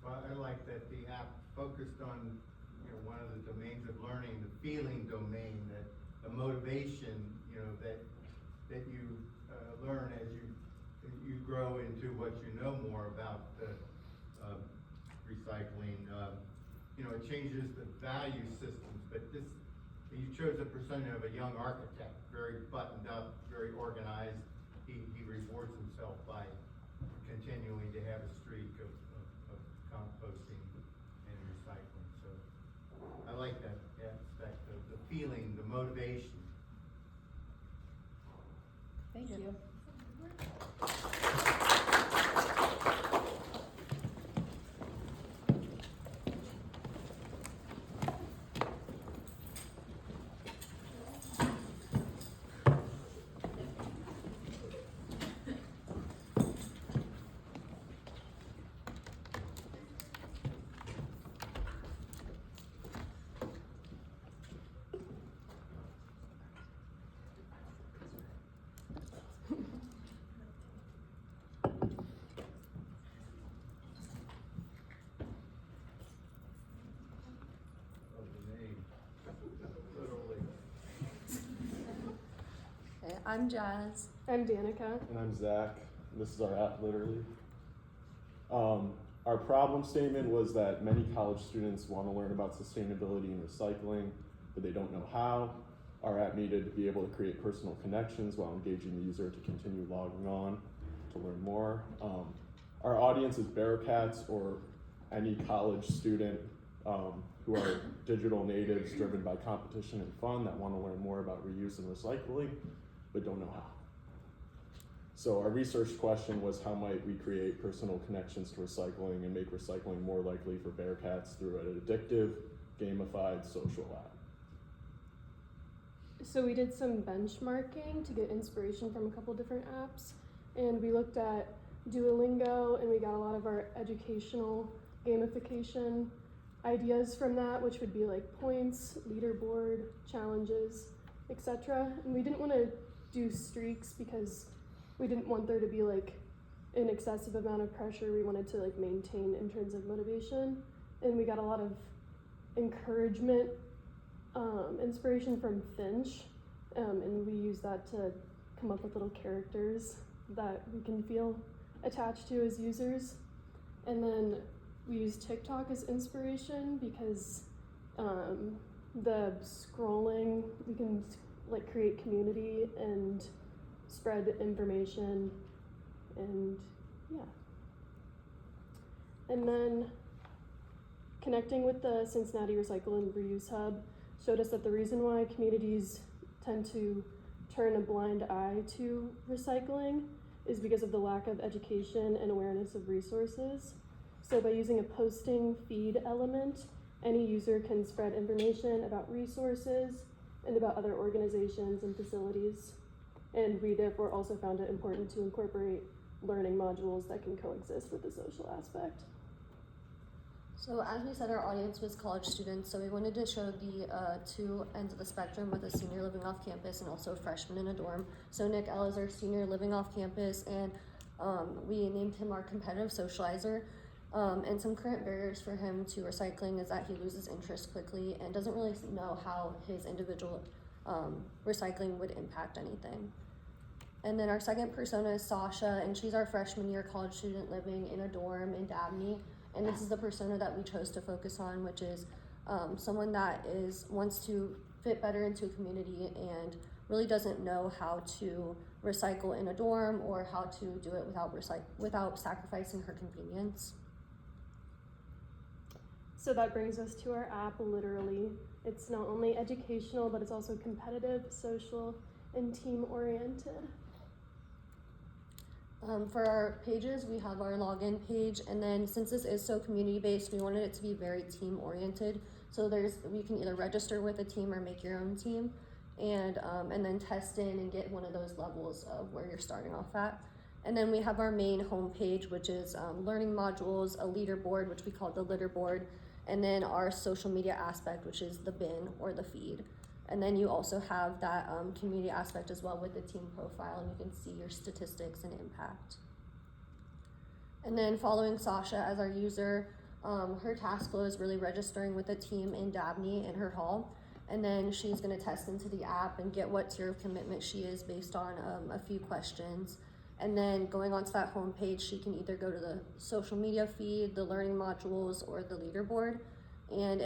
Well, I like that the app focused on, one of the domains of learning, the feeling domain, that the motivation, that you learn as you grow into what you know more about the recycling. It changes the value systems, but you chose a persona of a young architect, very buttoned up, very organized. He rewards himself by continuing to have a streak of composting and recycling. So I like that aspect of the feeling, the motivation. Thank you. I'm Jazz. I'm Danica. And I'm Zach. This is our app, literally. Our problem statement was that many college students want to learn about sustainability and recycling, but they don't know how. Our app needed to be able to create personal connections while engaging the user to continue logging on to learn more. Our audience is Bearcats or any college student who are digital natives driven by competition and fun that want to learn more about reuse and recycling, but don't know how. So our research question was, how might we create personal connections to recycling and make recycling more likely for Bearcats through an addictive, gamified social app? So we did some benchmarking to get inspiration from a couple different apps, and we looked at Duolingo, and we got a lot of our educational gamification ideas from that, which would be like points, leaderboard, challenges, etc. And we didn't want to do streaks because we didn't want there to be like an excessive amount of pressure. We wanted to like maintain intrinsic motivation, and we got a lot of encouragement, inspiration from Finch, and we use that to come up with little characters that we can feel attached to as users. And then we use TikTok as inspiration because the scrolling, we can like create community and spread information, and yeah. And then connecting with the Cincinnati Recycle and Reuse Hub showed us that the reason why communities tend to turn a blind eye to recycling is because of the lack of education and awareness of resources. So by using a posting feed element, any user can spread information about resources and about other organizations and facilities. And we therefore also found it important to incorporate learning modules that can coexist with the social aspect. So as we said, our audience was college students, so we wanted to show the two ends of the spectrum with a senior living off campus and also a freshman in a dorm. So Nick L is our senior living off campus, and we named him our competitive socializer. And some current barriers for him to recycling is that he loses interest quickly and doesn't really know how his individual recycling would impact anything. And then our second persona is Sasha, and she's our freshman year college student living in a dorm in Dabney. And this is the persona that we chose to focus on, which is someone that wants to fit better into a community and really doesn't know how to recycle in a dorm or how to do it without sacrificing her convenience. So that brings us to our app, Literally. It's not only educational, but it's also competitive, social, and team-oriented. For our pages, we have our login page, and then since this is so community-based, we wanted it to be very team-oriented. So we can either register with a team or make your own team, and then test in and get one of those levels of where you're starting off at. And then we have our main homepage, which is learning modules, a leaderboard, which we call the Litterboard, and then our social media aspect, which is the bin or the feed. And then you also have that community aspect as well with the team profile, and you can see your statistics and impact. And then following Sasha as our user, her task flow is really registering with the team in Dabney in her hall. And then she's gonna test into the app and get what tier of commitment she is based on a few questions. And then going onto that homepage, she can either go to the social media feed, the learning modules, or the leaderboard. And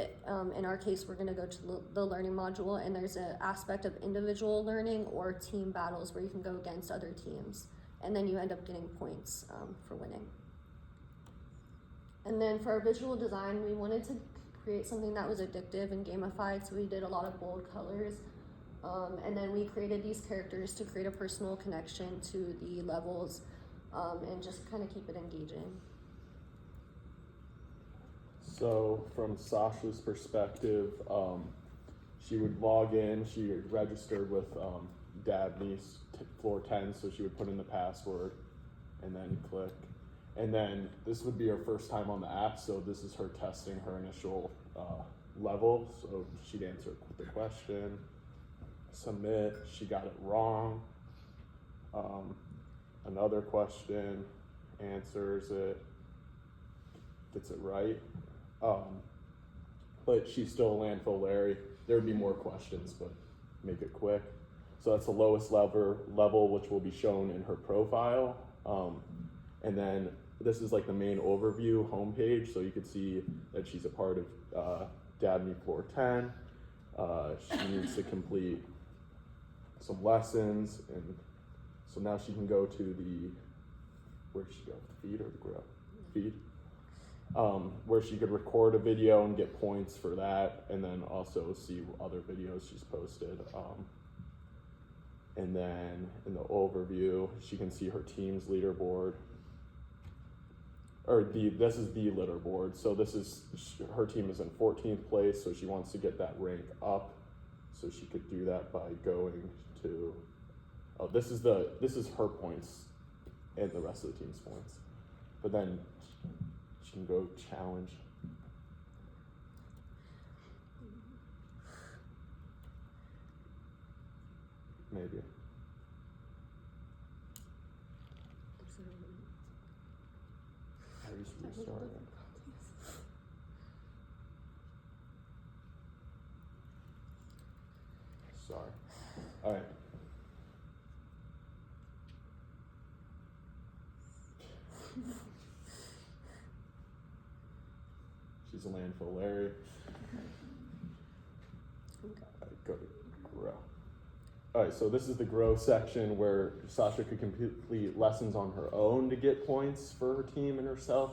in our case, we're gonna go to the learning module, and there's an aspect of individual learning or team battles where you can go against other teams. And then you end up getting points for winning. And then for our visual design, we wanted to create something that was addictive and gamified, so we did a lot of bold colors. And then we created these characters to create a personal connection to the levels and just kind of keep it engaging. So from Sasha's perspective, she would log in, she registered with Dabney's floor 10, so she would put in the password and then click. And then this would be her first time on the app, so this is her testing her initial level. So she'd answer the question, submit, she got it wrong. Another question, answers it, gets it right. But she's still a landfill Larry. There would be more questions, but make it quick. So that's the lowest level, which will be shown in her profile. And then this is like the main overview homepage, so you can see that she's a part of Dabney Floor 10. She needs to complete some lessons, and so now she can go to the, where'd she go, feed or the grow? Feed. Where she could record a video and get points for that, and then also see other videos she's posted. And then in the overview, she can see her team's leaderboard. Or this is the leaderboard. So this is, her team is in 14th place, so she wants to get that rank up. So she could do that by going to, oh, this is her points and the rest of the team's points. But then she can go challenge. Maybe. I just restarted. Sorry. All right. She's a landfill Larry. Go to grow. All right, so this is the grow section where Sasha could complete lessons on her own to get points for her team and herself,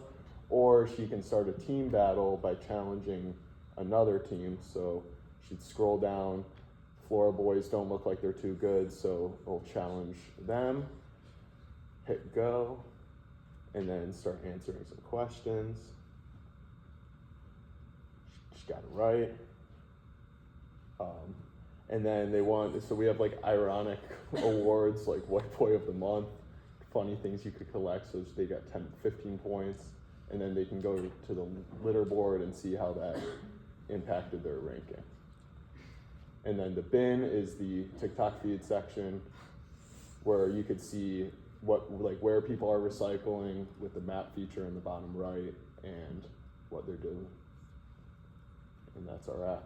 or she can start a team battle by challenging another team. So she'd scroll down. Flora boys don't look like they're too good, so we'll challenge them. Hit go, and then start answering some questions. She got it right. And then so we have like ironic awards, like White Boy of the Month, funny things you could collect, so they got 10, 15 points, and then they can go to the leaderboard and see how that impacted their ranking. And then the bin is the TikTok feed section where you could see where people are recycling with the map feature in the bottom right and what they're doing. And that's our app.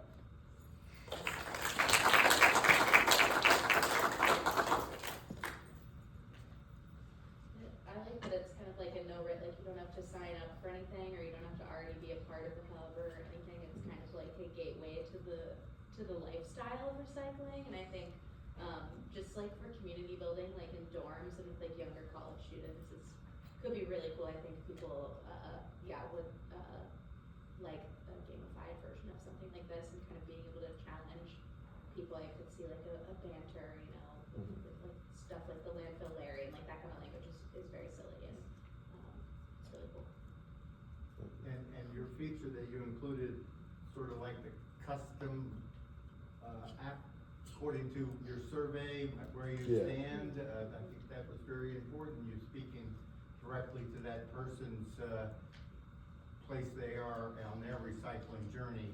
I like that it's kind of like a like you don't have to sign up for anything, or you don't have to already be a part of the hub or anything. It's kind of like a gateway to the lifestyle of recycling. And I think just like for community building, like in dorms and with like younger college students, could be really cool. I think people would like a gamified version of something like this, and kind of being able to challenge people. I could see like a banter, with like stuff like the landfill Larry, and like that kind of language is very silly, and it's really cool. And your feature that you included, sort of like the custom app according to your survey, where you stand, I think that was very important. You speaking directly to that person's place they are on their recycling journey.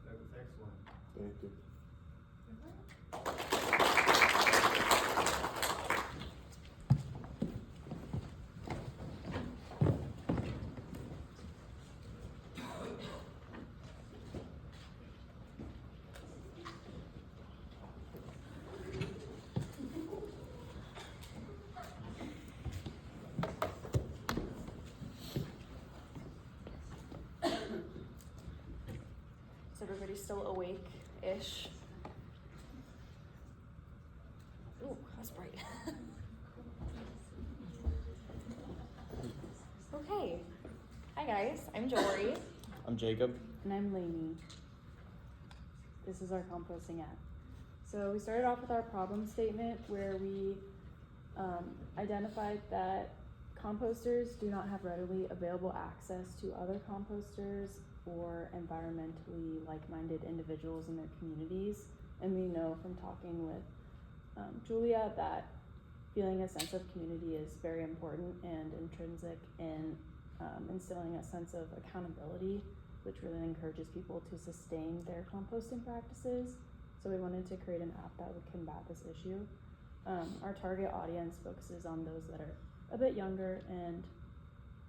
That was excellent. Thank you. Is everybody still awake-ish? Ooh, that's bright. Okay. Hi guys, I'm Jory. I'm Jacob. And I'm Lainey. This is our composting app. So we started off with our problem statement where we identified that composters do not have readily available access to other composters or environmentally like-minded individuals in their communities. And we know from talking with Julia that feeling a sense of community is very important and intrinsic in instilling a sense of accountability, which really encourages people to sustain their composting practices. So we wanted to create an app that would combat this issue. Our target audience focuses on those that are a bit younger and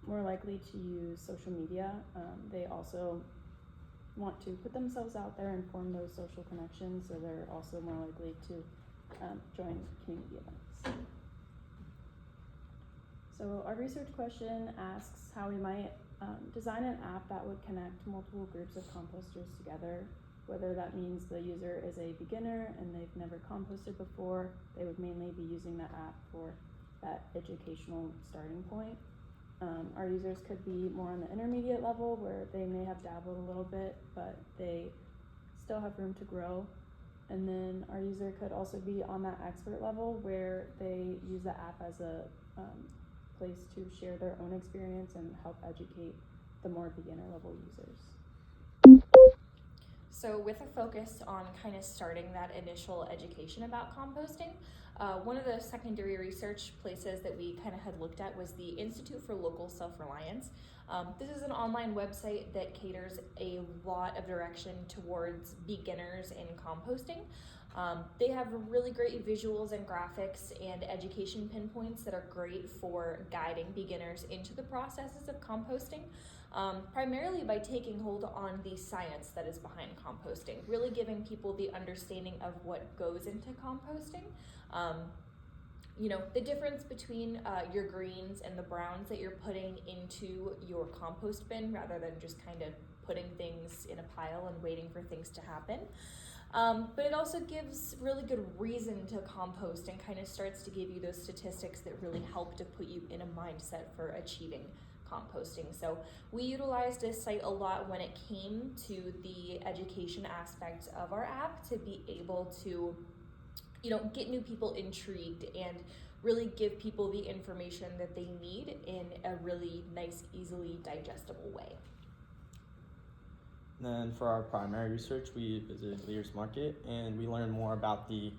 more likely to use social media. They also want to put themselves out there and form those social connections, so they're also more likely to join community events. So our research question asks how we might design an app that would connect multiple groups of composters together, whether that means the user is a beginner and they've never composted before. They would mainly be using the app for that educational starting point. Our users could be more on the intermediate level where they may have dabbled a little bit, but they still have room to grow. And then our user could also be on that expert level where they use the app as a place to share their own experience and help educate the more beginner level users. So with a focus on kind of starting that initial education about composting, one of the secondary research places that we kind of had looked at was the Institute for Local Self-Reliance. This is an online website that caters a lot of direction towards beginners in composting. They have really great visuals and graphics and education pinpoints that are great for guiding beginners into the processes of composting, primarily by taking hold on the science that is behind composting, really giving people the understanding of what goes into composting. You know, the difference between your greens and the browns that you're putting into your compost bin rather than just kind of putting things in a pile and waiting for things to happen. But it also gives really good reason to compost and kind of starts to give you those statistics that really help to put you in a mindset for achieving composting. So we utilized this site a lot when it came to the education aspect of our app to be able to, you know, get new people intrigued and really give people the information that they need in a really nice, easily digestible way. Then for our primary research, we visited Leaders Market and we learned more about the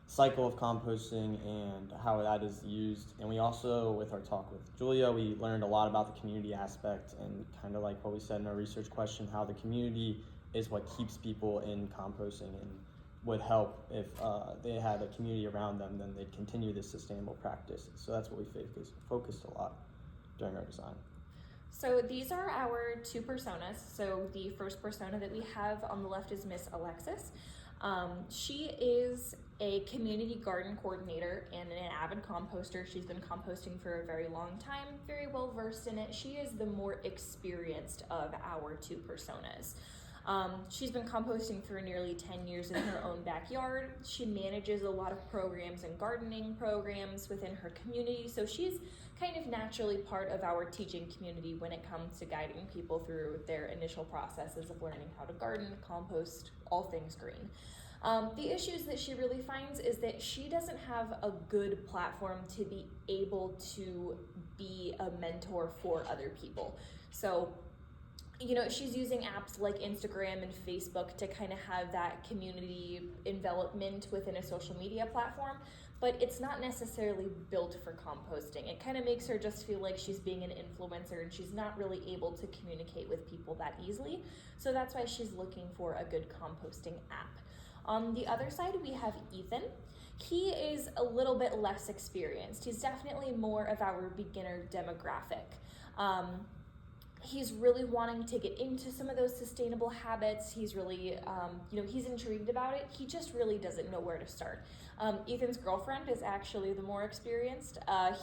cycle of composting and how that is used. And we also, with our talk with Julia, we learned a lot about the community aspect and kind of like what we said in our research question, how the community is what keeps people in composting and would help if they had a community around them, then they'd continue this sustainable practice. So that's what we focused a lot during our design. So these are our two personas. So the first persona that we have on the left is Miss Alexis. She is a community garden coordinator and an avid composter. She's been composting for a very long time, very well versed in it. She is the more experienced of our two personas. She's been composting for nearly 10 years in her own backyard. She manages a lot of programs and gardening programs within her community, so she's kind of naturally part of our teaching community when it comes to guiding people through their initial processes of learning how to garden, compost, all things green. The issues that she really finds is that she doesn't have a good platform to be able to be a mentor for other people. So she's using apps like Instagram and Facebook to kind of have that community envelopment within a social media platform, but it's not necessarily built for composting. It kind of makes her just feel like she's being an influencer and she's not really able to communicate with people that easily. So that's why she's looking for a good composting app. On the other side, we have Ethan. He is a little bit less experienced. He's definitely more of our beginner demographic. He's really wanting to get into some of those sustainable habits. He's really, he's intrigued about it. He just really doesn't know where to start. Ethan's girlfriend is actually the more experienced.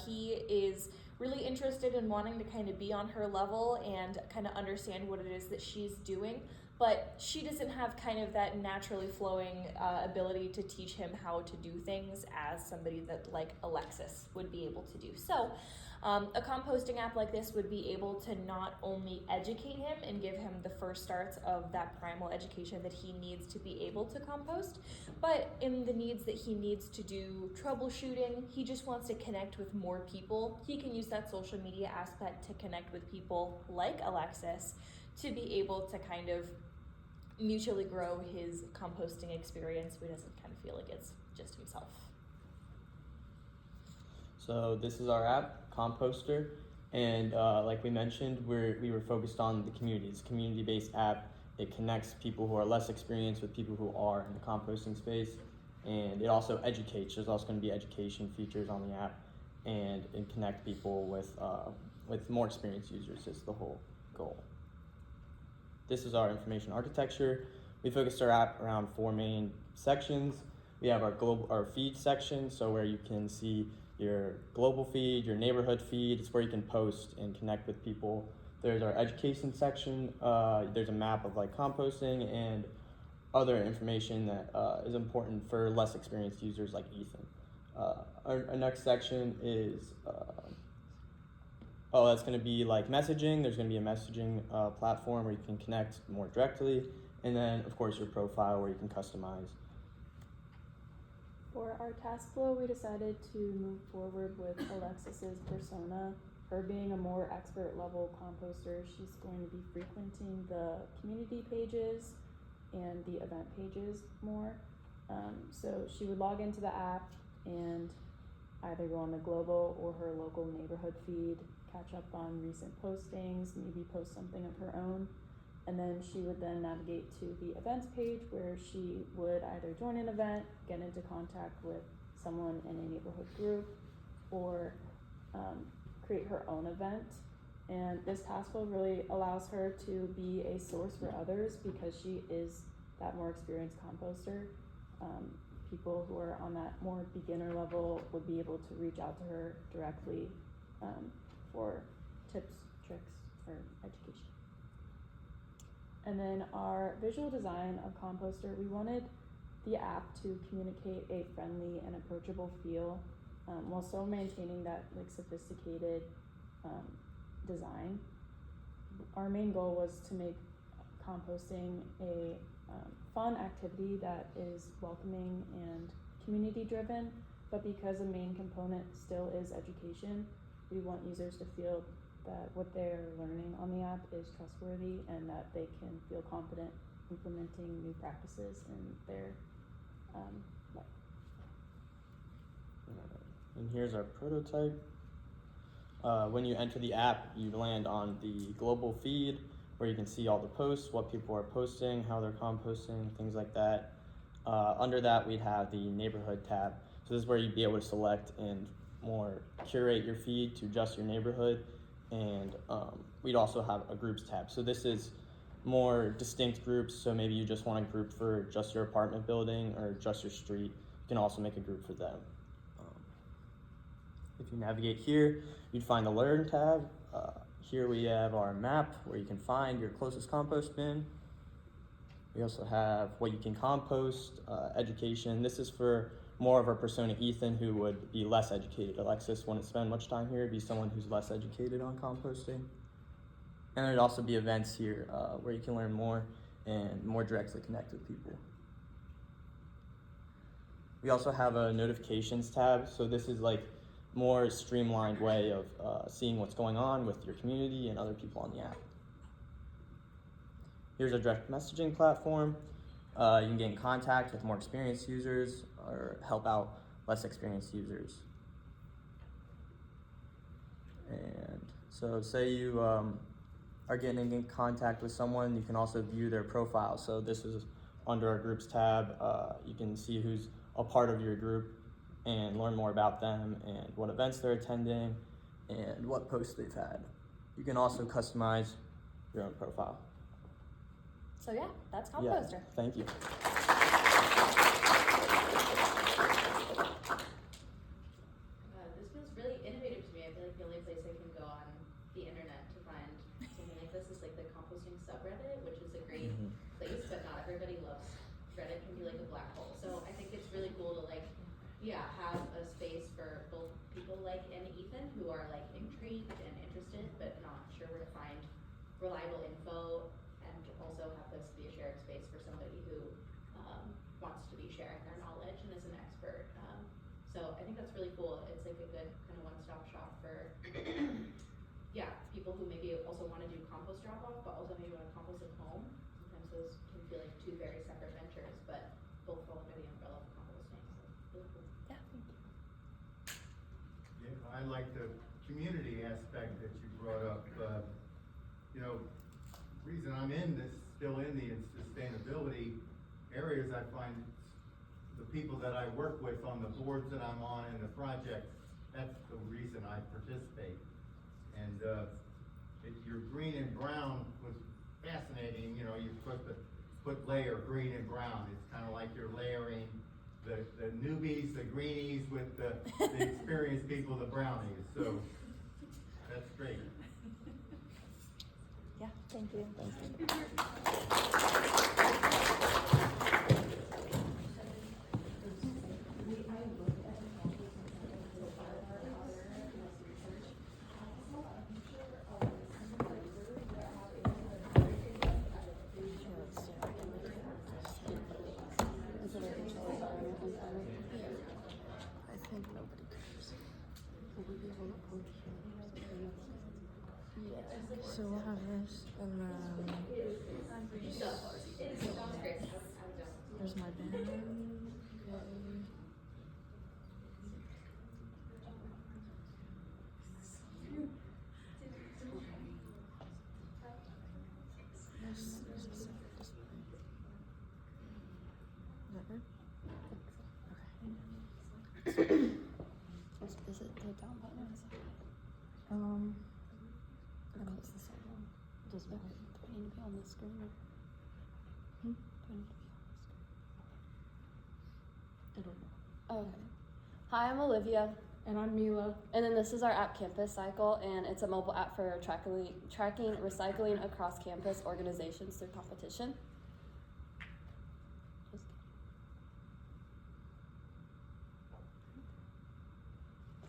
He is really interested in wanting to kind of be on her level and kind of understand what it is that she's doing, but she doesn't have kind of that naturally flowing ability to teach him how to do things as somebody that like Alexis would be able to do. So a composting app like this would be able to not only educate him and give him the first starts of that primal education that he needs to be able to compost, but in the needs that he needs to do troubleshooting, he just wants to connect with more people. He can use that social media aspect to connect with people like Alexis to be able to kind of mutually grow his composting experience so he doesn't kind of feel like it's just himself. So this is our app, Composter, and like we mentioned, we were focused on the community. It's a community-based app. It connects people who are less experienced with people who are in the composting space, and it also educates. There's also going to be education features on the app, and it connect people with more experienced users is the whole goal. This is our information architecture. We focused our app around 4 main sections. We have our feed section, so where you can see your global feed, your neighborhood feed. It's where you can post and connect with people. There's our education section. There's a map of like composting and other information that is important for less experienced users like Ethan. Our next section is, that's gonna be like messaging. There's gonna be a messaging platform where you can connect more directly. And then of course your profile where you can customize. For our task flow, we decided to move forward with Alexis's persona. Her being a more expert level composter, she's going to be frequenting the community pages and the event pages more. So she would log into the app and either go on the global or her local neighborhood feed, catch up on recent postings, maybe post something of her own. And then she would then navigate to the events page where she would either join an event, get into contact with someone in a neighborhood group, or create her own event. And this task flow really allows her to be a source for others because she is that more experienced composter. People who are on that more beginner level would be able to reach out to her directly for tips, tricks, or education. And then our visual design of Composter, we wanted the app to communicate a friendly and approachable feel while still maintaining that like sophisticated design. Our main goal was to make composting a fun activity that is welcoming and community driven, but because a main component still is education, we want users to feel that what they're learning on the app is trustworthy and that they can feel confident implementing new practices in their life. And here's our prototype. When you enter the app, you land on the global feed where you can see all the posts, what people are posting, how they're composting, things like that. Under that, we'd have the neighborhood tab. So this is where you'd be able to select and more curate your feed to just your neighborhood. And we'd also have a groups tab. So this is more distinct groups. So maybe you just want a group for just your apartment building or just your street. You can also make a group for them. If you navigate here, you'd find the Learn tab. Here we have our map where you can find your closest compost bin. We also have what you can compost, education. This is for more of our persona Ethan, who would be less educated. Alexis wouldn't spend much time here, be someone who's less educated on composting. And there'd also be events here where you can learn more and more directly connect with people. We also have a notifications tab. So this is like more streamlined way of seeing what's going on with your community and other people on the app. Here's a direct messaging platform. You can get in contact with more experienced users or help out less experienced users. And so say you are getting in contact with someone, you can also view their profile. So this is under our groups tab. You can see who's a part of your group and learn more about them and what events they're attending and what posts they've had. You can also customize your own profile. So yeah, that's Yeah, Composter. thank you. This feels really innovative to me. I feel like the only place I can go on the internet to find something like this is like the composting subreddit, which is a great place, but not everybody loves Reddit. Can be like a black hole. So I think it's really cool to like, yeah, have a space for both people like and Ethan who are like intrigued and interested, but not sure where to find reliable info, and also have this be a shared space for somebody who wants to be sharing their knowledge and is an expert. So I think that's really cool. It's like a good kind of one-stop shop for yeah, people who maybe also want to do compost drop-off, but also maybe want to compost at home. Sometimes those can feel like two very separate ventures, but both fall under the umbrella of composting. So really cool. Yeah, thank you. Yeah, I like the community aspect that you brought up. You know, the reason I'm still in the sustainability areas, I find the people that I work with on the boards that I'm on and the projects, that's the reason I participate. And your green and brown was fascinating. You know, you put layer green and brown. It's kind of like you're layering the newbies, the greenies with the experienced people, the brownies. So that's great. Yeah, thank you. So we'll have this, and then there's my band. Okay. Is it the down button? Or close this one. Does it need to be on the screen? Do I need to be on the screen? Okay. Hi, I'm Olivia. And I'm Mila. And then this is our app Campus Cycle, and it's a mobile app for tracking recycling across campus organizations through competition.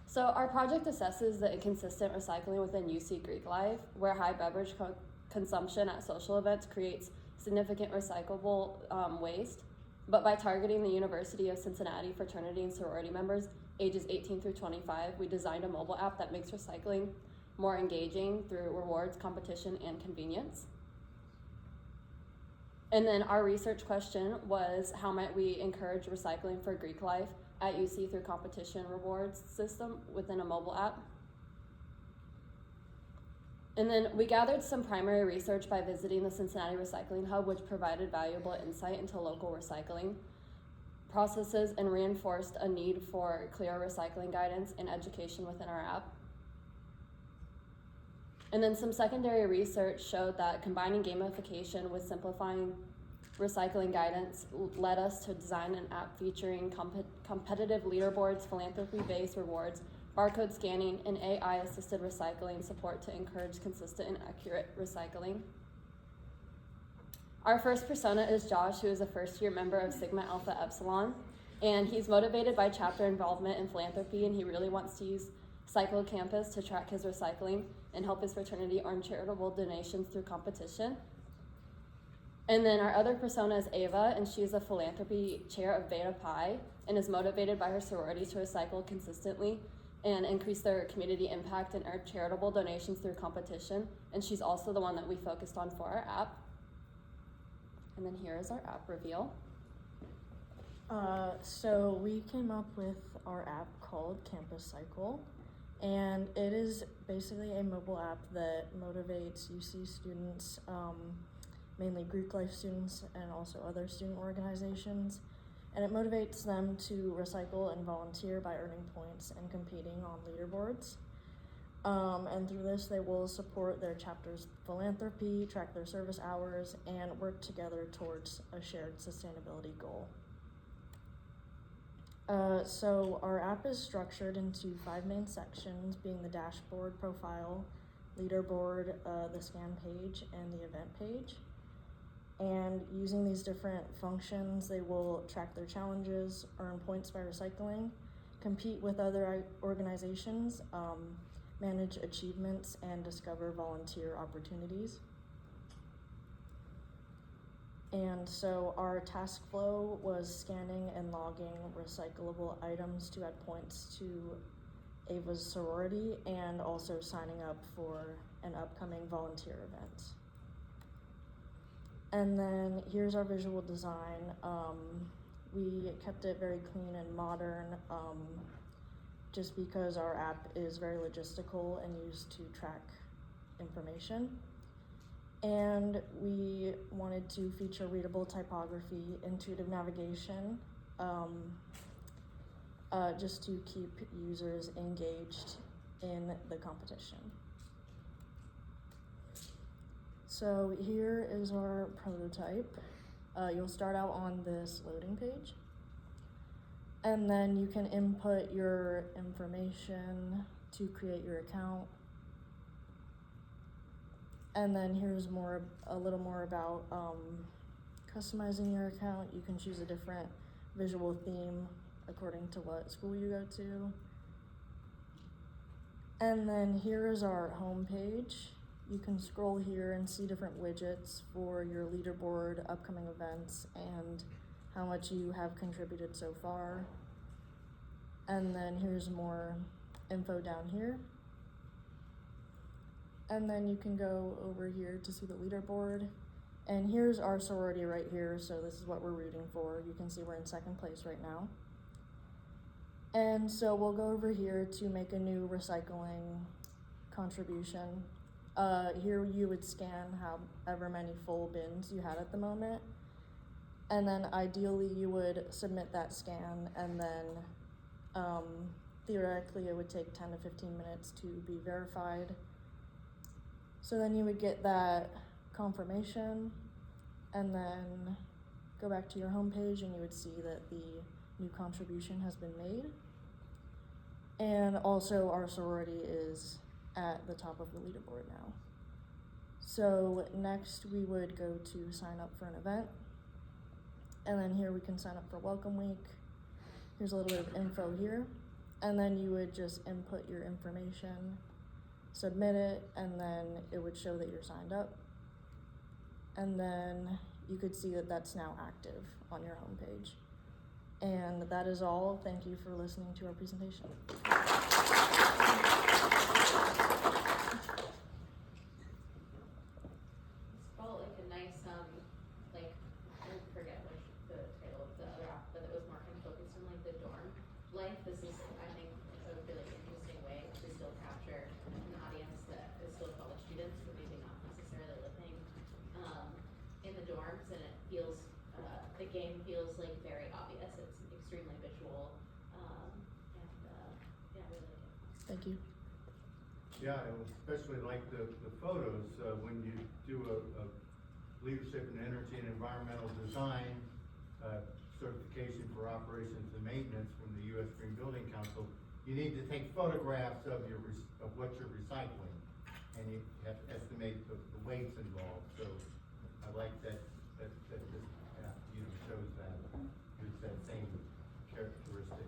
So our project assesses the inconsistent recycling within UC Greek life, where high beverage consumption at social events creates significant recyclable waste. But by targeting the University of Cincinnati fraternity and sorority members ages 18 through 25, we designed a mobile app that makes recycling more engaging through rewards, competition, and convenience. And then our research question was, how might we encourage recycling for Greek life at UC through competition rewards system within a mobile app? And then we gathered some primary research by visiting the Cincinnati Recycling Hub, which provided valuable insight into local recycling processes and reinforced a need for clear recycling guidance and education within our app. And then some secondary research showed that combining gamification with simplifying recycling guidance led us to design an app featuring competitive leaderboards, philanthropy-based rewards, barcode scanning, and AI-assisted recycling support to encourage consistent and accurate recycling. Our first persona is Josh, who is a first-year member of Sigma Alpha Epsilon, and he's motivated by chapter involvement in philanthropy, and he really wants to use Cycle Campus to track his recycling and help his fraternity earn charitable donations through competition. And then our other persona is Ava, and she's a philanthropy chair of Beta Pi and is motivated by her sorority to recycle consistently and increase their community impact and earn charitable donations through competition. And she's also the one that we focused on for our app. And then here is our app reveal. So we came up with our app called Campus Cycle, and it is basically a mobile app that motivates UC students, mainly Greek life students and also other student organizations, and it motivates them to recycle and volunteer by earning points and competing on leaderboards. And through this, they will support their chapter's philanthropy, track their service hours, and work together towards a shared sustainability goal. So our app is structured into 5 main sections, being the dashboard, profile, leaderboard, the scan page, and the event page. And using these different functions, they will track their challenges, earn points by recycling, compete with other organizations, manage achievements, and discover volunteer opportunities. And so our task flow was scanning and logging recyclable items to add points to Ava's sorority, and also signing up for an upcoming volunteer event. And then here's our visual design. We kept it very clean and modern, just because our app is very logistical and used to track information. And we wanted to feature readable typography, intuitive navigation, just to keep users engaged in the competition. So here is our prototype. You'll start out on this loading page, and then you can input your information to create your account. And then here's a little more about customizing your account. You can choose a different visual theme according to what school you go to. And then here is our home page. You can scroll here and see different widgets for your leaderboard, upcoming events, and how much you have contributed so far. And then here's more info down here. And then you can go over here to see the leaderboard. And here's our sorority right here, so this is what we're rooting for. You can see we're in 2nd place right now. And so we'll go over here to make a new recycling contribution. Here you would scan however many full bins you had at the moment. And then ideally you would submit that scan, and then theoretically it would take 10 to 15 minutes to be verified. So then you would get that confirmation, and then go back to your homepage and you would see that the new contribution has been made. And also our sorority is at the top of the leaderboard now. So next we would go to sign up for an event. And then here we can sign up for Welcome Week. Here's a little bit of info here. And then you would just input your information, submit it, and then it would show that you're signed up. And then you could see that that's now active on your homepage. And that is all. Thank you for listening to our presentation. Felt like a nice, like, I forget which the title of the other app, but it was more kind of focused on like the dorm life. This is, I think, a really interesting way to still capture an audience that is still college students, but maybe not necessarily living in the dorms, and it feels, the game feels like very obvious. It's extremely visual, and yeah, I really like it. Thank you. Yeah, I especially like the photos, when you do a leadership in energy and environmental design certification for operations and maintenance from the U.S. Green Building Council. You need to take photographs of what you're recycling, and you have to estimate the weights involved. So I like that this shows that it's that same characteristic.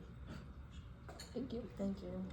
Thank you. Thank you.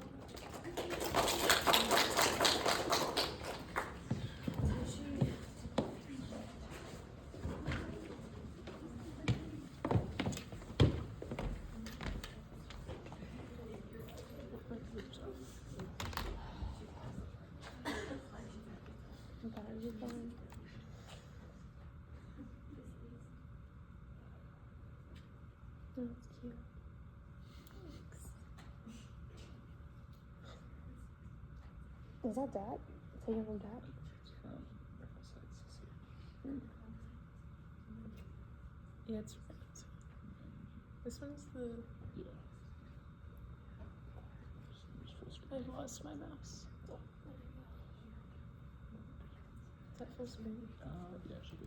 Is that Dad? Taken from Dad? Yeah, it's this one's the. I've lost my mouse. Is that full screen? Yeah, it should be.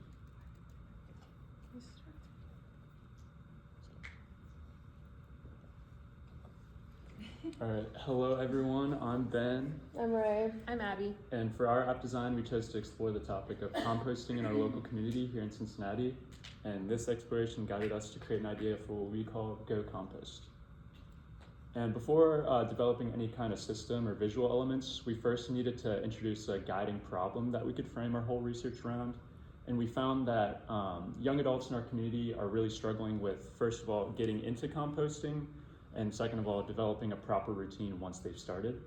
All right, hello everyone, I'm Ben. I'm Ray. I'm Abby. And for our app design, we chose to explore the topic of composting in our local community here in Cincinnati. And this exploration guided us to create an idea for what we call Go Compost. And before developing any kind of system or visual elements, we first needed to introduce a guiding problem that we could frame our whole research around. And we found that young adults in our community are really struggling with, first of all, getting into composting, and second of all, developing a proper routine once they've started.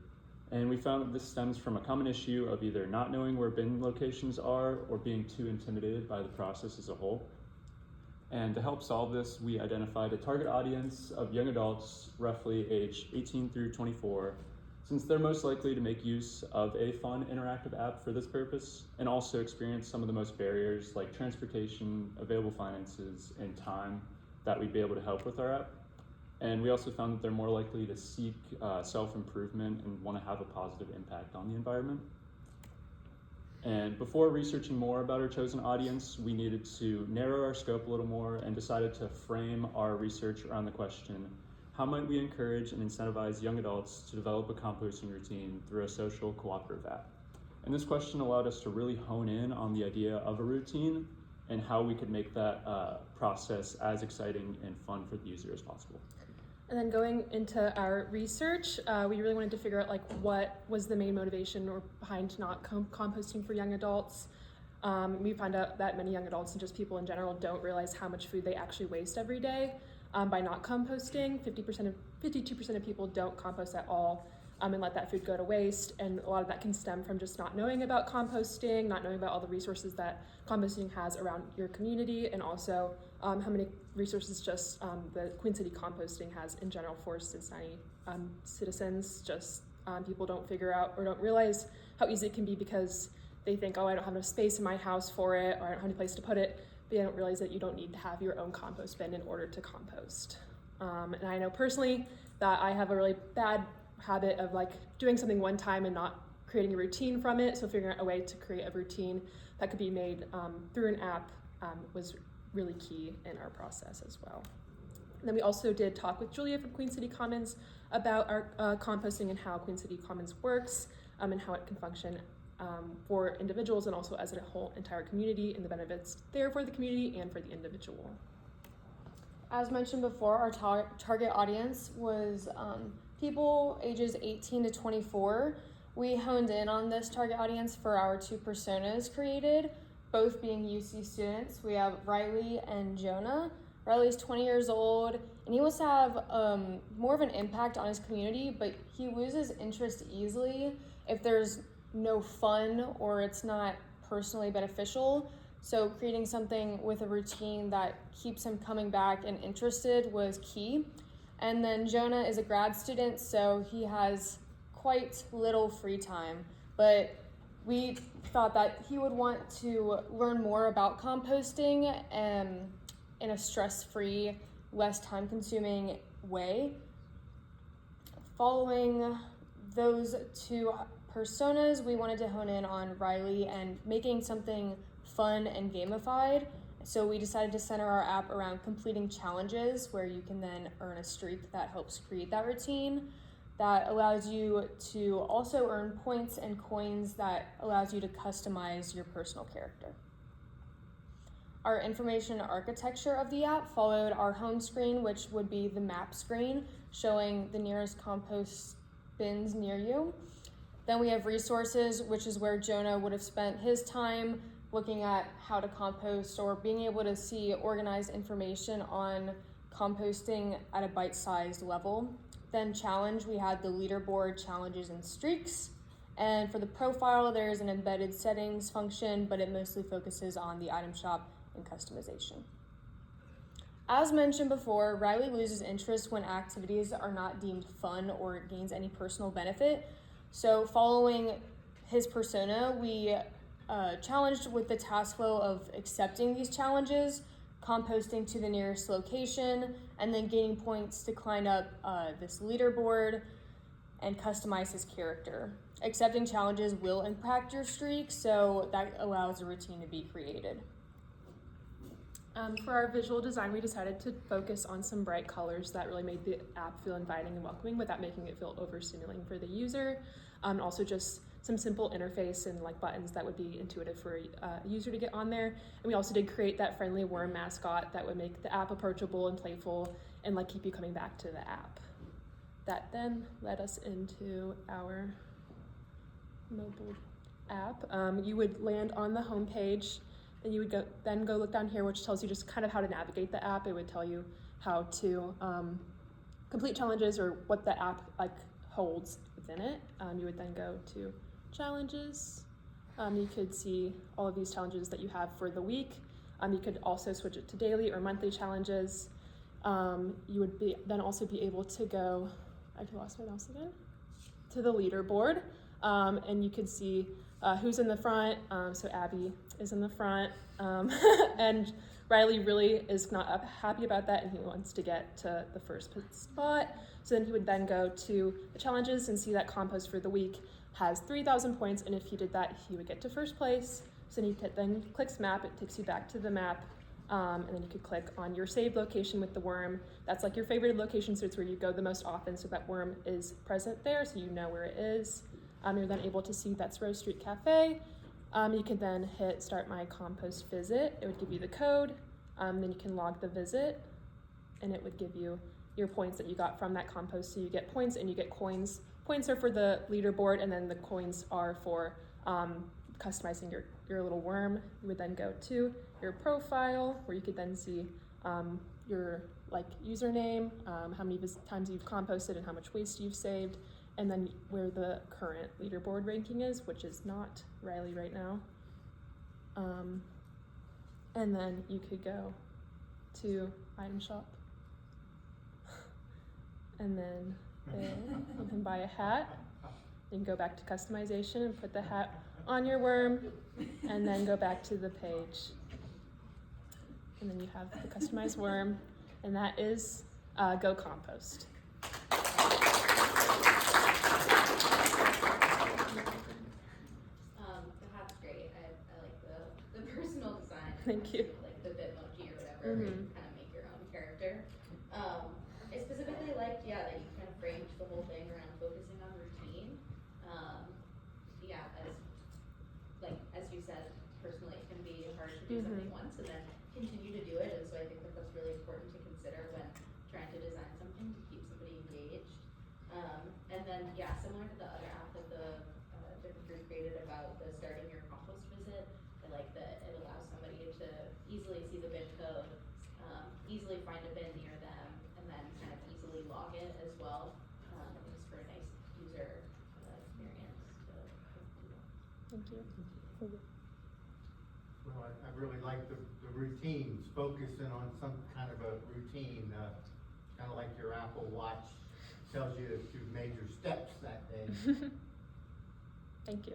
And we found that this stems from a common issue of either not knowing where bin locations are or being too intimidated by the process as a whole. And to help solve this, we identified a target audience of young adults, roughly age 18 through 24, since they're most likely to make use of a fun interactive app for this purpose, and also experience some of the most barriers like transportation, available finances, and time that we'd be able to help with our app. And we also found that they're more likely to seek self-improvement and want to have a positive impact on the environment. And before researching more about our chosen audience, we needed to narrow our scope a little more and decided to frame our research around the question, how might we encourage and incentivize young adults to develop a composting routine through a social cooperative app? And this question allowed us to really hone in on the idea of a routine and how we could make that process as exciting and fun for the user as possible. And then going into our research, we really wanted to figure out like what was the main motivation or behind not composting for young adults. We found out that many young adults and just people in general don't realize how much food they actually waste every day by not composting. 52% of people don't compost at all and let that food go to waste. And a lot of that can stem from just not knowing about composting, not knowing about all the resources that composting has around your community, and also how many resources just the Queen City Composting has in general for Cincinnati citizens. Just people don't figure out or don't realize how easy it can be because they think, oh, I don't have enough space in my house for it, or I don't have any place to put it. But they don't realize that you don't need to have your own compost bin in order to compost. And I know personally that I have a really bad habit of like doing something one time and not creating a routine from it. So figuring out a way to create a routine that could be made through an app was really key in our process as well. And then we also did talk with Julia from Queen City Commons about our composting and how Queen City Commons works and how it can function for individuals and also as a whole entire community, and the benefits there for the community and for the individual. As mentioned before, our target audience was people ages 18 to 24. We honed in on this target audience for our two personas created, both being UC students. We have Riley and Jonah. Riley's 20 years old, and he wants to have more of an impact on his community, but he loses interest easily if there's no fun or it's not personally beneficial. So creating something with a routine that keeps him coming back and interested was key. And then Jonah is a grad student, so he has quite little free time, but we thought that he would want to learn more about composting in a stress-free, less time-consuming way. Following those two personas, we wanted to hone in on Riley and making something fun and gamified. So we decided to center our app around completing challenges where you can then earn a streak that helps create that routine. That allows you to also earn points and coins that allows you to customize your personal character. Our information architecture of the app followed our home screen, which would be the map screen showing the nearest compost bins near you. Then we have resources, which is where Jonah would have spent his time looking at how to compost or being able to see organized information on composting at a bite-sized level. Then challenge, we had the leaderboard, challenges, and streaks. And for the profile, there's an embedded settings function, but it mostly focuses on the item shop and customization. As mentioned before, Riley loses interest when activities are not deemed fun or gains any personal benefit. So following his persona, we challenged with the task flow of accepting these challenges, composting to the nearest location, and then gaining points to climb up this leaderboard and customize his character. Accepting challenges will impact your streak, so that allows a routine to be created. For our visual design, we decided to focus on some bright colors that really made the app feel inviting and welcoming without making it feel overstimulating for the user. Also just some simple interface and like buttons that would be intuitive for a user to get on there. And we also did create that friendly worm mascot that would make the app approachable and playful and like keep you coming back to the app. That then led us into our mobile app. You would land on the home page. And you would go look down here, which tells you just kind of how to navigate the app. It would tell you how to complete challenges or what the app like holds within it. You would then go to challenges. You could see all of these challenges that you have for the week. You could also switch it to daily or monthly challenges. You would then also be able to go, I lost my mouse again, to the leaderboard. And you could see who's in the front. So Abby is in the front, and Riley really is not happy about that, and he wants to get to the first spot. So then he would then go to the challenges and see that compost for the week has 3,000 points, and if he did that, he would get to first place. So then he then clicks map, it takes you back to the map, and then you could click on your saved location with the worm. That's like your favorite location, so it's where you go the most often, so that worm is present there, so you know where it is. You're then able to see that's Rose Street Cafe. You can then hit start my compost visit. It would give you the code. Then you can log the visit, and it would give you your points that you got from that compost. So you get points and you get coins. Points are for the leaderboard, and then the coins are for customizing your little worm. You would then go to your profile, where you could then see your like username, how many times you've composted and how much waste you've saved, and then where the current leaderboard ranking is, which is not Riley right now. And then you could go to item shop. And then you can buy a hat. You can go back to customization and put the hat on your worm, and then go back to the page. And then you have the customized worm, and that is Go Compost. The hat's great. I like the personal design. Thank you. Like the Bitmoji or whatever, where you kind of make your own character. I specifically liked, that you kind of framed the whole thing around focusing on routine. As you said, personally, it can be hard to do something once and then continue to do it, and so I think that that's really important to consider when trying to design something to keep somebody engaged. And then, similar to the other app that the different group created about the starting your compost visit, I like that it allows somebody to easily see the bin code, easily find a bin near them, and then kind of easily log it as well. Just for a nice user experience. Thank you. Well, I really like the routines, focusing on some kind of a routine, kind of like your Apple Watch tells you if you've made your steps that day. Thank you.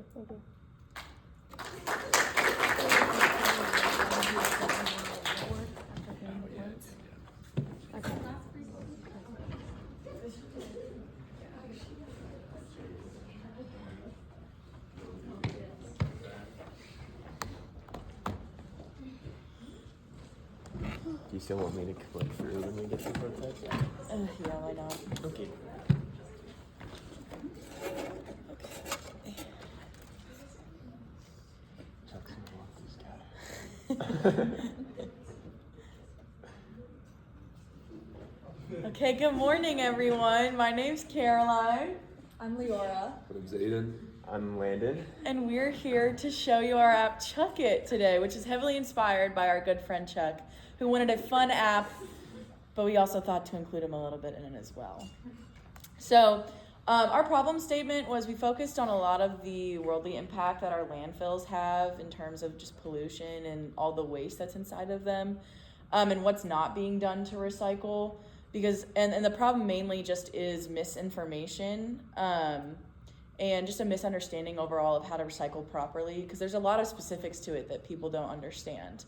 Do you still want me to click through when we get to the prototype? Yeah, why not? Okay. Okay, good morning, everyone. My name's Caroline. I'm Leora. I'm Zayden. I'm Landon. And we're here to show you our app Chuck It today, which is heavily inspired by our good friend Chuck, who wanted a fun app, but we also thought to include him a little bit in it as well. So our problem statement was we focused on a lot of the worldly impact that our landfills have in terms of just pollution and all the waste that's inside of them, and what's not being done to recycle. Because and the problem mainly just is misinformation. and just a misunderstanding overall of how to recycle properly, because there's a lot of specifics to it that people don't understand.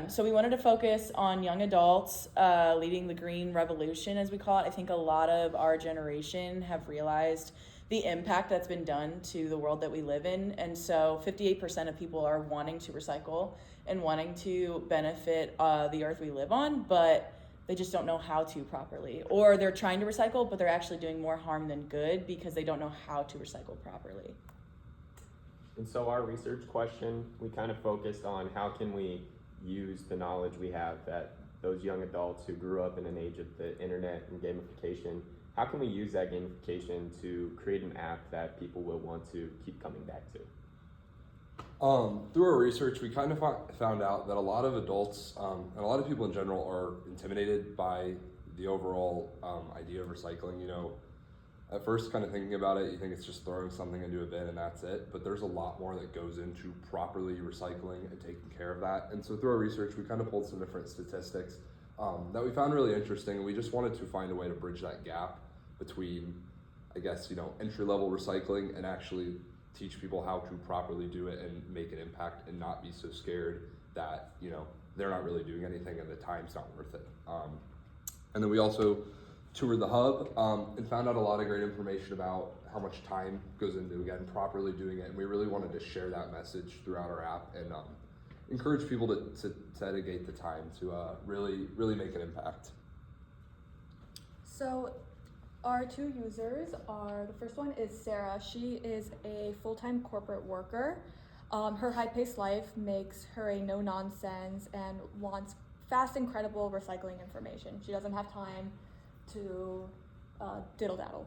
So we wanted to focus on young adults leading the green revolution, as we call it. I think a lot of our generation have realized the impact that's been done to the world that we live in. And so 58% of people are wanting to recycle and wanting to benefit the earth we live on, but they just don't know how to properly. Or they're trying to recycle, but they're actually doing more harm than good because they don't know how to recycle properly. And so our research question, we kind of focused on how can we use the knowledge we have, that those young adults who grew up in an age of the internet and gamification, how can we use that gamification to create an app that people will want to keep coming back to? Through our research, we kind of found out that a lot of adults and a lot of people in general are intimidated by the overall idea of recycling. You know, at first kind of thinking about it, you think it's just throwing something into a bin and that's it, but there's a lot more that goes into properly recycling and taking care of that. And so through our research, we kind of pulled some different statistics that we found really interesting, and we just wanted to find a way to bridge that gap between, I guess, you know, entry-level recycling and actually teach people how to properly do it and make an impact and not be so scared that, you know, they're not really doing anything and the time's not worth it. And then we also toured the hub and found out a lot of great information about how much time goes into, again, properly doing it. And we really wanted to share that message throughout our app and encourage people to dedicate the time to really make an impact. So our two users are, the first one is Sarah. She is a full-time corporate worker. Her high-paced life makes her a no-nonsense and wants fast, incredible recycling information. She doesn't have time to diddle-daddle.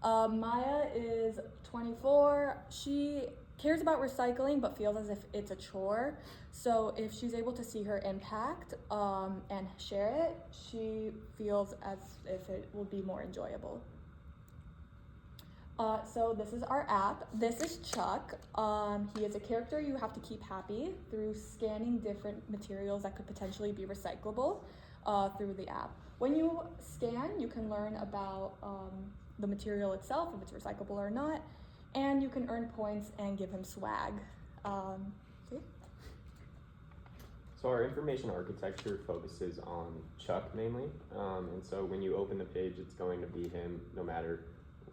Maya is 24. She cares about recycling but feels as if it's a chore. So if she's able to see her impact and share it, she feels as if it will be more enjoyable. So this is our app. This is Chuck. He is a character you have to keep happy through scanning different materials that could potentially be recyclable through the app. When you scan, you can learn about the material itself, if it's recyclable or not, and you can earn points and give him swag. See? So our information architecture focuses on Chuck mainly, and so when you open the page, it's going to be him no matter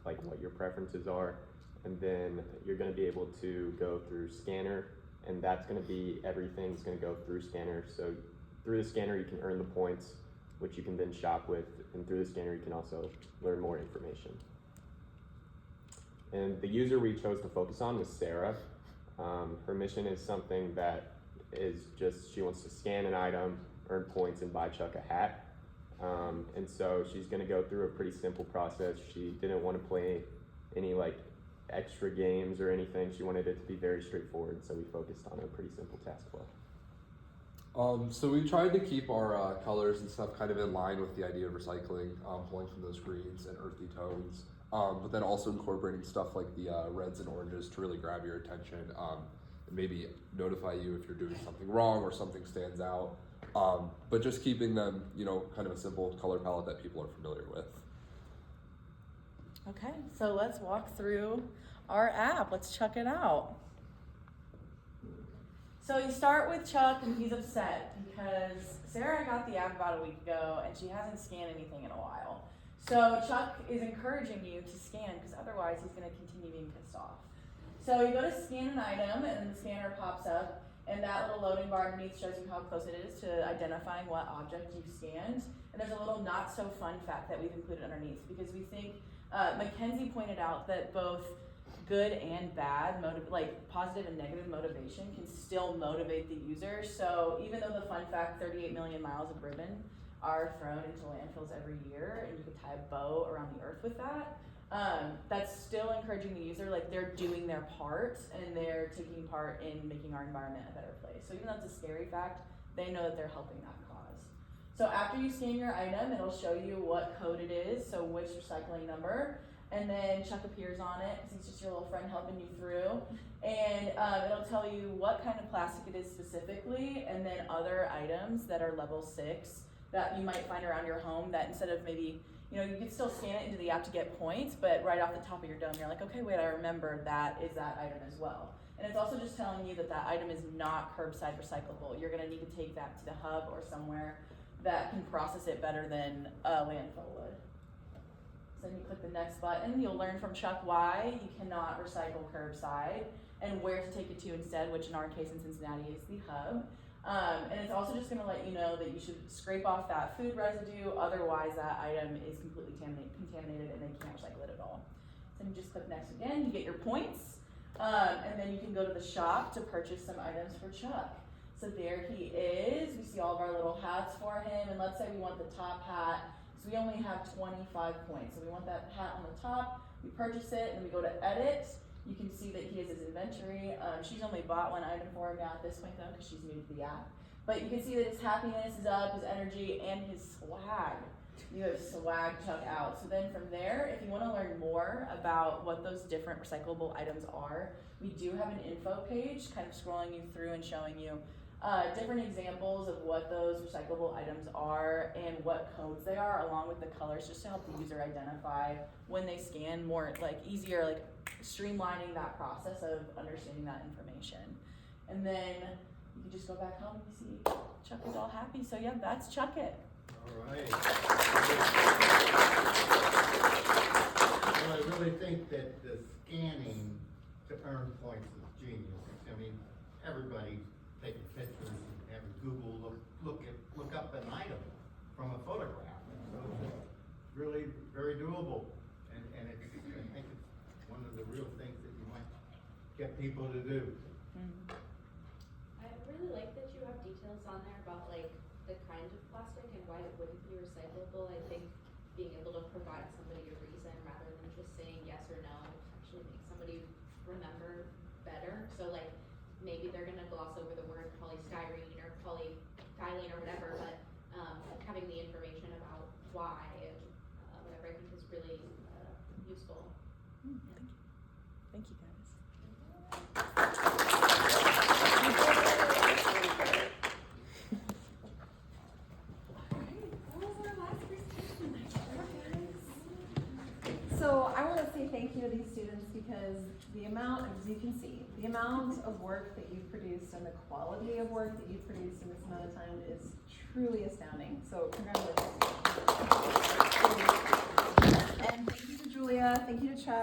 like what your preferences are, and then you're going to be able to go through Scanner, and that's going to be everything's going to go through Scanner. So through the Scanner you can earn the points, which you can then shop with, and through the Scanner you can also learn more information. And the user we chose to focus on was Sarah. Her mission is something that is just, she wants to scan an item, earn points, and buy Chuck a hat. And so she's gonna go through a pretty simple process. She didn't want to play any like extra games or anything. She wanted it to be very straightforward, so we focused on a pretty simple task flow. So we tried to keep our colors and stuff kind of in line with the idea of recycling, pulling from those greens and earthy tones, but then also incorporating stuff like the reds and oranges to really grab your attention and maybe notify you if you're doing something wrong or something stands out. But just keeping them, you know, kind of a simple color palette that people are familiar with. Okay, so let's walk through our app. Let's check it out. So you start with Chuck, and he's upset because Sarah got the app about a week ago and she hasn't scanned anything in a while. So Chuck is encouraging you to scan because otherwise he's going to continue being pissed off. So you go to scan an item and the scanner pops up, and that little loading bar underneath shows you how close it is to identifying what object you've scanned. And there's a little not so fun fact that we've included underneath because we think Mackenzie pointed out that both good and bad, like positive and negative motivation can still motivate the user. So even though the fun fact, 38 million miles of ribbon are thrown into landfills every year, and you could tie a bow around the earth with that, that's still encouraging the user, like they're doing their part and they're taking part in making our environment a better place. So even though it's a scary fact, they know that they're helping that cause. So after you scan your item, it'll show you what code it is, so which recycling number, and then Chuck appears on it because he's just your little friend helping you through. And it'll tell you what kind of plastic it is specifically, and then other items that are level 6 that you might find around your home that instead of maybe You know, you can still scan it into the app to get points, but right off the top of your dome, you're like, okay, wait, I remember that is that item as well. And it's also just telling you that that item is not curbside recyclable. You're gonna need to take that to the hub or somewhere that can process it better than a landfill would. So then you click the next button, you'll learn from Chuck why you cannot recycle curbside and where to take it to instead, which in our case in Cincinnati is the hub. And it's also just gonna let you know that you should scrape off that food residue, otherwise that item is completely contaminated and they can't recycle it at all. So you just click next again, you get your points, and then you can go to the shop to purchase some items for Chuck. So there he is, we see all of our little hats for him, and let's say we want the top hat, so we only have 25 points. So we want that hat on the top, we purchase it, and we go to edit. You can see that he has his inventory. She's only bought one item for him now at this point though, because she's new to the app. But you can see that his happiness is up, his energy, and his swag. You have swag Chuck out. So then from there, if you want to learn more about what those different recyclable items are, we do have an info page kind of scrolling you through and showing you different examples of what those recyclable items are and what codes they are, along with the colors, just to help the user identify when they scan more, like easier, like streamlining that process of understanding that information. And then you can just go back home and you see Chuck is all happy. So yeah, that's Chuck It. All right. Well, I really think that the scanning to earn points is genius. I mean, everybody taking pictures and having Google look up an item from a photograph. So it's really very doable, and I think it's one of the real things that you might get people to do. I really like that you have details on there about like the kind of plastic and why it wouldn't be recyclable. I think being able to provide somebody a reason rather than just saying yes or no actually makes somebody remember better. So like maybe they're gonna gloss over the word polystyrene or polyethylene or whatever, but having the information about why and whatever I think is really useful. Thank you guys. So I want to say thank you to these students because the amount, as you can see, the amount of work that you've produced and the quality of work that you've produced in this amount of time is truly astounding. So congratulations. And thank you to Julia, thank you to Chuck,